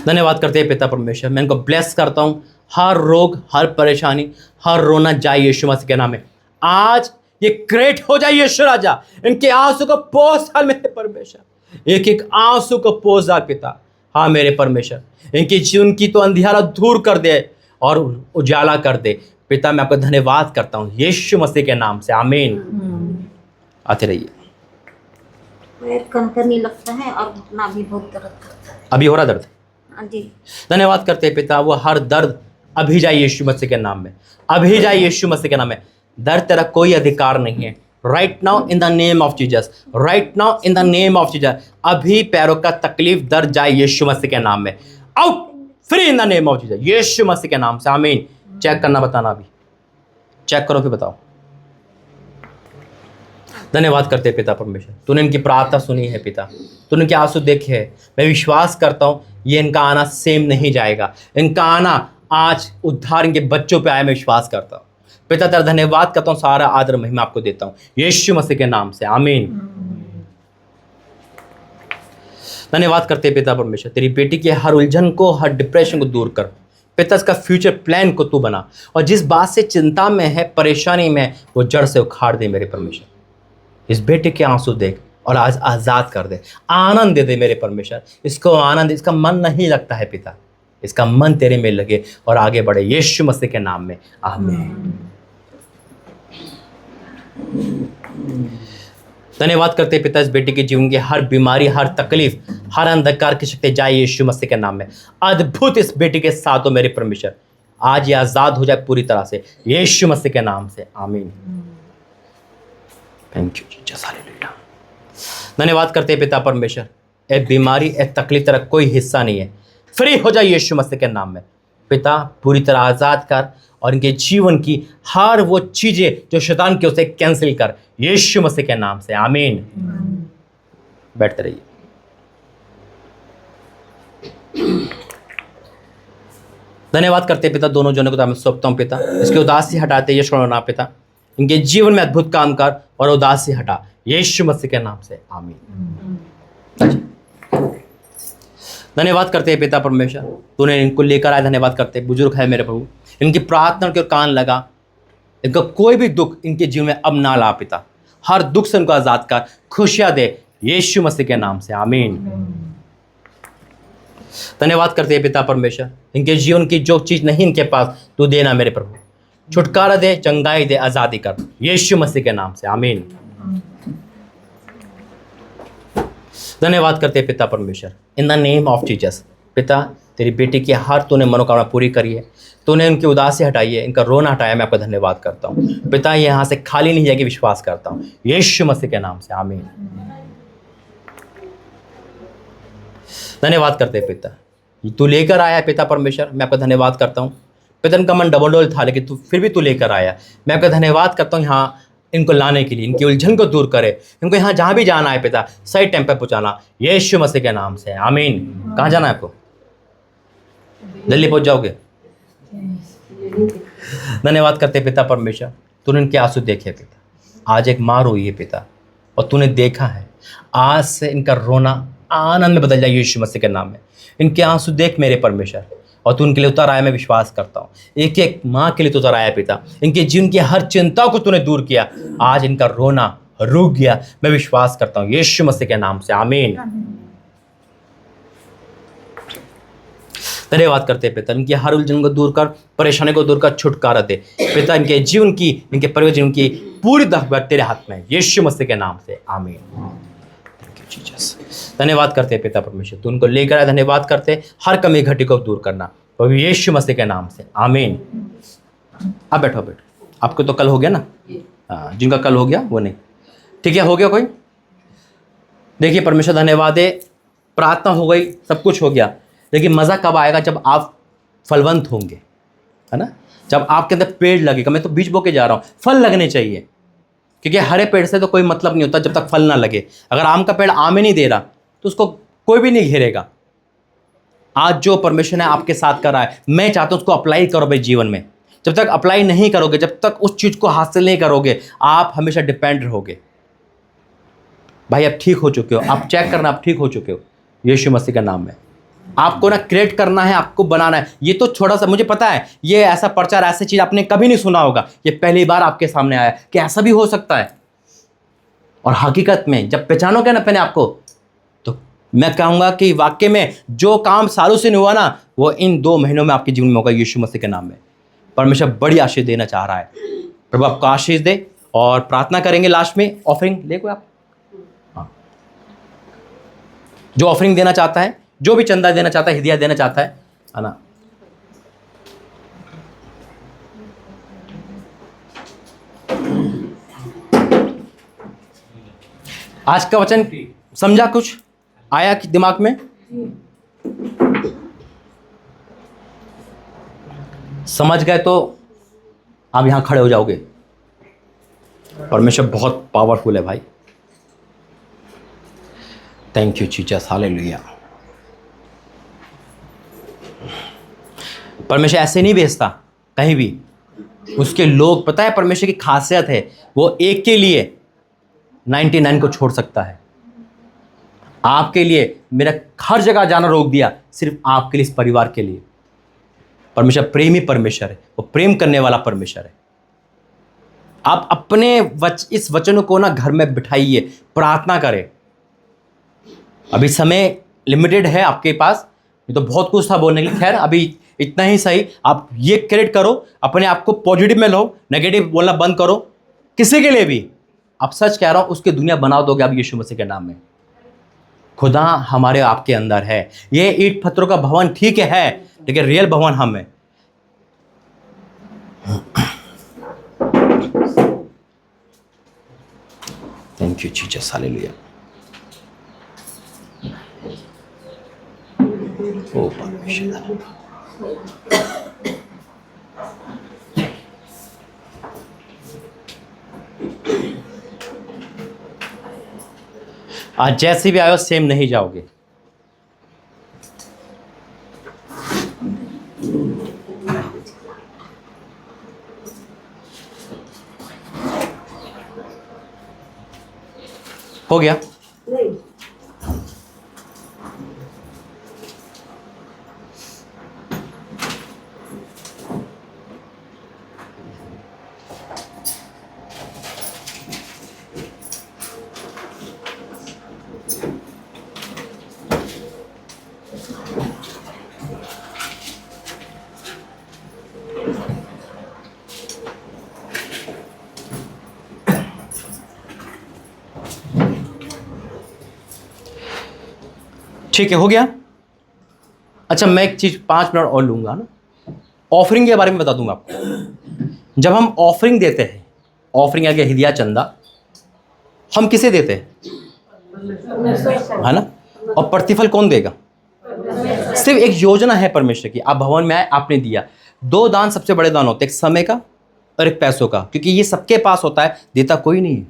धन्यवाद करते हैं पिता परमेश्वर, मैं इनको ब्लेस करता हूँ। हर रोग, हर परेशानी, हर रोना जाए यीशु मसीह के नाम में। आज ये क्रेट हो जाए यीशु राजा, इनके आंसू को पोंछ डाल मेरे परमेश्वर, एक एक आंसू को पोंछ डाल पिता। हाँ मेरे परमेश्वर, इनकी जीवन की तो अंधियारा दूर कर दे और उजाला कर दे पिता। मैं आपका धन्यवाद करता हूँ यीशु मसीह के नाम से, आमीन। आते रहिए। पैर कनकनी लगता है और घुटना भी बहुत दर्द करता है। अभी हो रहा दर्द? हाँ जी। धन्यवाद करते हैं पिता, वो हर दर्द अभी जाए यीशु मसीह के नाम में, अभी जाए यीशु मसीह के नाम में। दर्द तेरा कोई अधिकार नहीं है। Right now in the name of Jesus, right now in the name of Jesus, अभी पैरों का तकलीफ दर्द जाए यीशु मसीह के नाम में। Out, free in the name of Jesus, Yeshu Masih के नाम से, आमीन। चेक करना, बताना, अभी चेक करो फिर बताओ। धन्यवाद करते हैं पिता परमेश्वर, तूने इनकी प्रार्थना सुनी है पिता, तूने इनके आंसू देखे हैं। मैं विश्वास करता हूँ ये इनका आना सेम नहीं जाएगा, इनका आना आज उद्धार इनके बच्चों पे आया, मैं विश्वास करता हूँ पिता। तेरा धन्यवाद करता हूँ, सारा आदर महिमा आपको देता हूँ यीशु मसीह के नाम से, आमीन। धन्यवाद करते हैं पिता परमेश्वर, तेरी बेटी की हर उलझन को, हर डिप्रेशन को दूर कर पिता। इसका फ्यूचर प्लान को तू बना, और जिस बात से चिंता में है, परेशानी में, वो जड़ से उखाड़ दे मेरे परमेश्वर। इस बेटे के आंसू देख और आज आज़ाद कर दे, आनंद दे दे मेरे परमेश्वर। इसको आनंद, इसका मन नहीं लगता है पिता, इसका मन तेरे में लगे और आगे बढ़े यीशु मसीह के नाम में, आमीन। धन्यवाद करते पिता, इस बेटे के जीवन की हर बीमारी, हर तकलीफ, हर अंधकार की शक्ति जाए यीशु मसीह के नाम में। अद्भुत इस बेटे के साथ हो मेरे परमेश्वर, आज ये आज़ाद हो जाए पूरी तरह से यीशु मसीह के नाम से, आमीन। Thank you Jesus, hallelujah. धन्यवाद करते हैं पिता परमेश्वर, ए बीमारी, ए तकलीफ तेरा कोई हिस्सा नहीं है, फ्री हो जाए यीशु मसीह के नाम में पिता। पूरी तरह आज़ाद कर और इनके जीवन की हर वो चीज़ें जो शैतान के, उसे कैंसिल कर यीशु मसीह के नाम से, आमीन। बैठते रहिए। धन्यवाद करते पिता, दोनों जनों को मैं सौंपता हूँ पिता। इसकी उदासी हटाते यीशु ना पिता, इनके जीवन में अद्भुत काम कर और उदासी हटा यीशु मसीह के नाम से, आमीन। धन्यवाद करते हैं पिता परमेश्वर, तूने इनको लेकर आया। धन्यवाद करते हैं, बुजुर्ग है मेरे प्रभु, इनकी प्रार्थना के कान लगा, इनका कोई भी दुख इनके जीवन में अब ना ला पिता। हर दुख से इनको आजाद कर, खुशियां दे यीशु मसीह के नाम से, आमीन। धन्यवाद करते हैं पिता परमेश्वर, इनके जीवन की जो चीज नहीं इनके पास तू देना मेरे प्रभु, छुटकारा दे, चंगाई दे, आजादी कर यीशु मसीह के नाम से, आमीन। धन्यवाद करते हैं पिता परमेश्वर, इन द नेम ऑफ जीसस पिता। तेरी बेटी की हर तूने मनोकामना पूरी करी है, तूने उनकी उदासी हटाई है, इनका रोना हटाया, मैं आपका धन्यवाद करता हूँ पिता। ये यहाँ से खाली नहीं जाएगी, विश्वास करता हूँ यीशु मसीह के नाम से, आमीन। धन्यवाद करते हैं पिता, तू लेकर आया पिता परमेश्वर, मैं आपका धन्यवाद करता हूँ पिता। इनका मन डबल था, लेकिन तू फिर भी तू लेकर आया, मैं आपका धन्यवाद करता हूँ यहाँ इनको लाने के लिए, इनकी उलझन को दूर करे, इनको यहाँ जहाँ भी जाना है पिता सही टाइम पर पहुँचाना यीशु मसीह के नाम से, आमीन। कहाँ जाना है आपको? दिल्ली पहुँच जाओगे? धन्यवाद करते पिता परमेश्वर, तूने इनके आंसू देखे पिता। आज एक माँ रोई है पिता, और तूने देखा है, आज से इनका रोना आनंद में बदल जाए यीशु मसीह के नाम में। इनके आंसू देख मेरे परमेश्वर, और तू उनके लिए उतर आया, मैं विश्वास करता हूँ। एक एक माँ के लिए तो उतर आया पिता, इनके जीवन की हर चिंता को तूने दूर किया, आज इनका रोना रुक गया, मैं विश्वास करता हूँ यीशु मसीह के नाम से, आमीन। धन्यवाद करते पिता, इनकी हर उलझन को दूर कर, परेशानी को दूर कर, छुटकारा दे पिता। इनके जीवन की, इनके परिवार जीवन की पूरी दावत तेरे हाथ में यीशु मसीह के नाम से, आमीन। Thank you Jesus. धन्यवाद करते पिता परमेश्वर, तू उनको लेकर आया। धन्यवाद करते हर कमी घटी को दूर करना प्रभु यीशु मसीह के नाम से, आमीन। अब बैठो बैठो, आपको तो कल हो गया ना, हाँ, जिनका कल हो गया वो नहीं, ठीक है, हो गया कोई? देखिए परमेश्वर धन्यवाद है, प्रार्थना हो गई, सब कुछ हो गया, लेकिन मज़ा कब आएगा? जब आप फलवंत होंगे, है ना, जब आपके अंदर पेड़ लगेगा। मैं तो बीज बो के जा रहा हूँ, फल लगने चाहिए, क्योंकि हरे पेड़ से तो कोई मतलब नहीं होता जब तक फल ना लगे। अगर आम का पेड़ आम ही नहीं दे रहा तो उसको कोई भी नहीं घेरेगा। आज जो परमेश्वर ने आपके साथ करा है, मैं चाहता हूँ उसको अप्लाई करो भाई जीवन में। जब तक अप्लाई नहीं करोगे, जब तक उस चीज़ को हासिल नहीं करोगे, आप हमेशा डिपेंड रहोगे। भाई आप ठीक हो चुके हो, आप चेक करना, आप ठीक हो चुके हो यीशु मसीह का नाम में। आपको ना क्रिएट करना है, आपको बनाना है। ये तो थोड़ा सा मुझे पता है, ये ऐसा प्रचार, ऐसी चीज़ आपने कभी नहीं सुना होगा, ये पहली बार आपके सामने आया कि ऐसा भी हो सकता है। और हकीकत में जब पहचानोगे ना अपने आपको, तो मैं कहूँगा कि वाकई में जो काम सालों से नहीं हुआ ना, वो इन 2 महीनों में आपके जीवन में होगा यीशु मसीह के नाम में। परमेश्वर बड़ी आशीष देना चाह रहा है। प्रभु आपको आशीष दे। और प्रार्थना करेंगे लास्ट में। ऑफरिंग ले कोई आप, हाँ, जो ऑफरिंग देना चाहता है, जो भी चंदा देना चाहता है, हदिया देना चाहता है ना, आज का वचन समझा, कुछ आया कि दिमाग में? समझ गए तो आप यहां खड़े हो जाओगे। परमेश्वर बहुत पावरफुल है भाई। Thank you Jesus, hallelujah. परमेश्वर ऐसे नहीं भेजता कहीं भी। उसके लोग, पता है परमेश्वर की खासियत है, वो एक के लिए 99 को छोड़ सकता है। आपके लिए मेरा हर जगह जाना रोक दिया, सिर्फ आपके लिए, इस परिवार के लिए। परमेश्वर प्रेमी परमेश्वर है, वो प्रेम करने वाला परमेश्वर है। आप अपने इस वचन को ना घर में बिठाइए, प्रार्थना करें। अभी समय लिमिटेड है आपके पास, ये तो बहुत कुछ था बोलने के लिए, खैर अभी इतना ही सही। आप ये क्रिएट करो, अपने आप को पॉजिटिव में लो, नेगेटिव बोलना बंद करो किसी के लिए भी। आप सच कह रहा हूं, उसकी दुनिया बना दोगे आप यीशु मसीह के नाम में। खुदा हमारे आपके अंदर है। ये ईंट पत्थरों का भवन ठीक है, लेकिन रियल भवन हम है। Thank you Jesus, hallelujah. ओ परमेश्वर, आज जैसे भी आयो सेम नहीं जाओगे। हो गया? नहीं ठीक है, हो गया। अच्छा, मैं एक चीज़ 5 मिनट और लूँगा ना, ऑफरिंग के बारे में बता दूंगा आपको। जब हम ऑफरिंग देते हैं, ऑफरिंग आगे हदिया चंदा, हम किसे देते हैं? है ना। और प्रतिफल कौन देगा? सिर्फ एक योजना है परमेश्वर की। आप भवन में आए, आपने दिया। 2 दान सबसे बड़े दान होते हैं, एक समय का और एक पैसों का, क्योंकि ये सबके पास होता है, देता कोई नहीं है।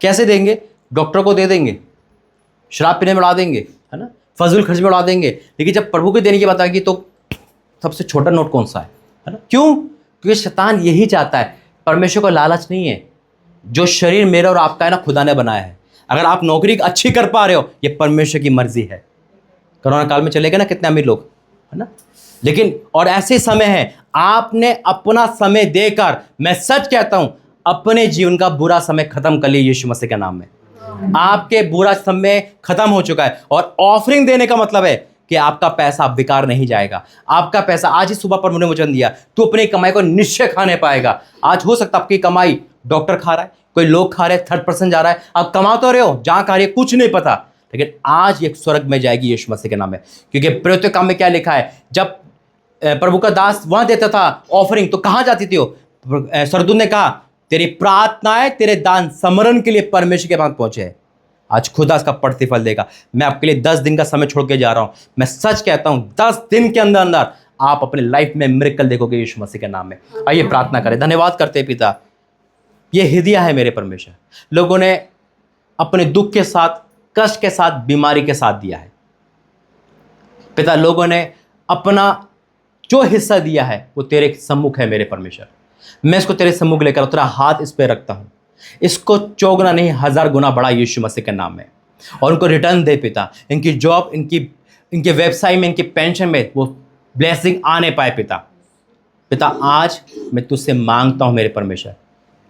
कैसे देंगे? डॉक्टर को दे देंगे, शराब पीने में उड़ा देंगे, है ना, फजूल खर्च में उड़ा देंगे। लेकिन जब प्रभु को देने की बात आएगी तो सबसे छोटा नोट कौन सा है ना? क्यों? क्योंकि शैतान यही चाहता है। परमेश्वर को लालच नहीं है। जो शरीर मेरा और आपका है ना, खुदा ने बनाया है। अगर आप नौकरी अच्छी कर पा रहे हो, ये परमेश्वर की मर्जी है। कोरोना काल में चले गए ना कितने अमीर लोग, है ना। लेकिन और ऐसे समय है, आपने अपना समय देकर, मैं सच कहता हूं, अपने जीवन का बुरा समय खत्म कर लिया यीशु मसीह के नाम में। आपके बुरा समय खत्म हो चुका है। और ऑफरिंग देने का मतलब है कि आपका पैसा बेकार नहीं जाएगा। आपका पैसा, आज ही सुबह पर मुझे वचन दिया, तू अपनी कमाई को निश्चय खाने पाएगा। आज हो सकता है आपकी कमाई डॉक्टर खा रहा है, कोई लोग खा रहे हैं, 3rd पर्सन जा रहा है, आप कमा तो रहे हो, जहां खा रही है कुछ नहीं पता, लेकिन आज ये स्वर्ग में जाएगी यीशु मसीह के नाम में। क्योंकि प्रेरितों के काम में क्या लिखा है, जब प्रभु का दास वहां देता था ऑफरिंग, तो कहां जाती थी वो? स्वर्गदूत ने कहा, तेरी प्रार्थनाएं, तेरे दान समरण के लिए परमेश्वर के पास पहुंचे हैं। आज खुदा इसका प्रतिफल देगा। मैं आपके लिए 10 दिन का समय छोड़ के जा रहा हूँ। मैं सच कहता हूँ 10 दिन के अंदर अंदर आप अपने लाइफ में मिरेकल देखोगे यीशु मसीह के नाम में। आइए प्रार्थना करें। धन्यवाद करते हैं पिता, ये हिदिया है मेरे परमेश्वर। लोगों ने अपने दुख के साथ, कष्ट के साथ, बीमारी के साथ दिया है पिता। लोगों ने अपना जो हिस्सा दिया है वो तेरे सम्मुख है मेरे परमेश्वर। मैं इसको तेरे सम्मुख लेकर तेरा हाथ इस पे रखता हूँ। इसको चौगुना नहीं 1000 गुना बढ़ा यीशु मसीह के नाम में, और उनको रिटर्न दे पिता। इनकी जॉब, इनके व्यवसाय में, इनकी पेंशन में वो ब्लेसिंग आने पाए पिता। पिता आज मैं तुझसे मांगता हूँ मेरे परमेश्वर,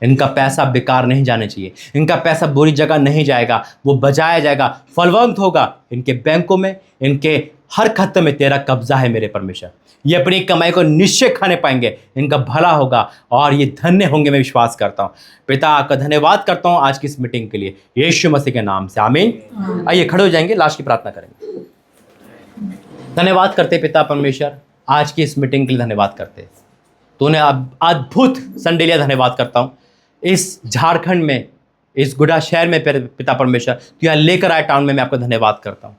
इनका पैसा बेकार नहीं जाने चाहिए। इनका पैसा बुरी जगह नहीं जाएगा, वो बचाया जाएगा, फलवंत होगा। इनके बैंकों में, इनके हर खाते में तेरा कब्जा है मेरे परमेश्वर। ये अपनी कमाई को निश्चय खाने पाएंगे, इनका भला होगा और ये धन्य होंगे, मैं विश्वास करता हूँ पिता। आपका धन्यवाद करता हूँ आज की इस मीटिंग के लिए यीशु मसीह के नाम से, आमीन। आइए खड़े हो जाएंगे, लास्ट की प्रार्थना करेंगे। धन्यवाद करते पिता परमेश्वर, आज की इस मीटिंग के लिए धन्यवाद करते। तूने अद्भुत संडे लिया, धन्यवाद करता हूँ। इस झारखंड में, इस गुड़ा शहर में पिता परमेश्वर तू यहाँ लेकर आए टाउन में, मैं आपका धन्यवाद करता हूँ।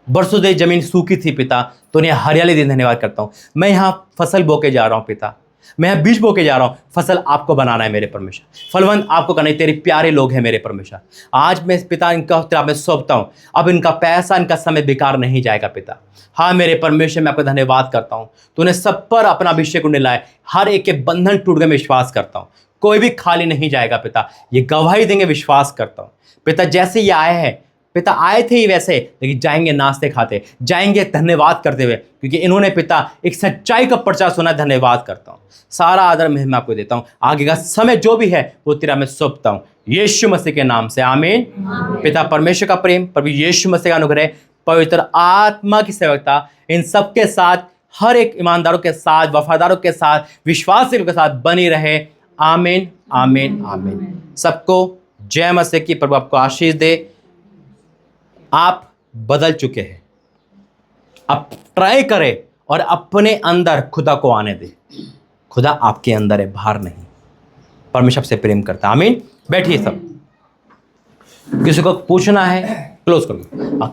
बरसों से जमीन सूखी थी पिता, तो उन्हें हरियाली दे, धन्यवाद करता हूँ। मैं यहाँ फसल बो के जा रहा हूँ पिता, मैं यहाँ बीज बो के जा रहा हूँ। फसल आपको बनाना है मेरे परमेश्वर, फलवंत आपको करना है। तेरे प्यारे लोग हैं मेरे परमेश्वर। आज मैं पिता इनका तेरा मैं सौंपता हूँ। अब इनका पैसा, इनका समय बेकार नहीं जाएगा पिता। हाँ मेरे परमेश्वर, मैं आपका धन्यवाद करता हूँ। तूने सब पर अपना अभिषेक लाए, हर एक के बंधन टूट गए, मैं विश्वास करता हूँ। कोई भी खाली नहीं जाएगा पिता, ये गवाही देंगे, विश्वास करता हूँ पिता। जैसे ये आए हैं पिता, आए थे ही वैसे, लेकिन जाएंगे नाचते खाते, जाएंगे धन्यवाद करते हुए, क्योंकि इन्होंने पिता एक सच्चाई का प्रचार सुना। धन्यवाद करता हूँ, सारा आदर मैं आपको देता हूँ। आगे का समय जो भी है वो तेरा मैं सौंपता हूँ यीशु मसीह के नाम से, आमीन। पिता परमेश्वर का प्रेम, प्रभु यीशु मसीह का अनुग्रह, पवित्र आत्मा की सेवकता इन सबके साथ, हर एक ईमानदारों के साथ, वफादारों के साथ, विश्वासियों के साथ बनी रहे, आमीन आमीन आमीन। सबको जय मसीह की। प्रभु आपको आशीष दे। आप बदल चुके हैं, अब ट्राई करें और अपने अंदर खुदा को आने दे। खुदा आपके अंदर है, बाहर नहीं। परमेश्वर से प्रेम करता है, आमीन। बैठिए सब, किसी को पूछना है क्लोज करो।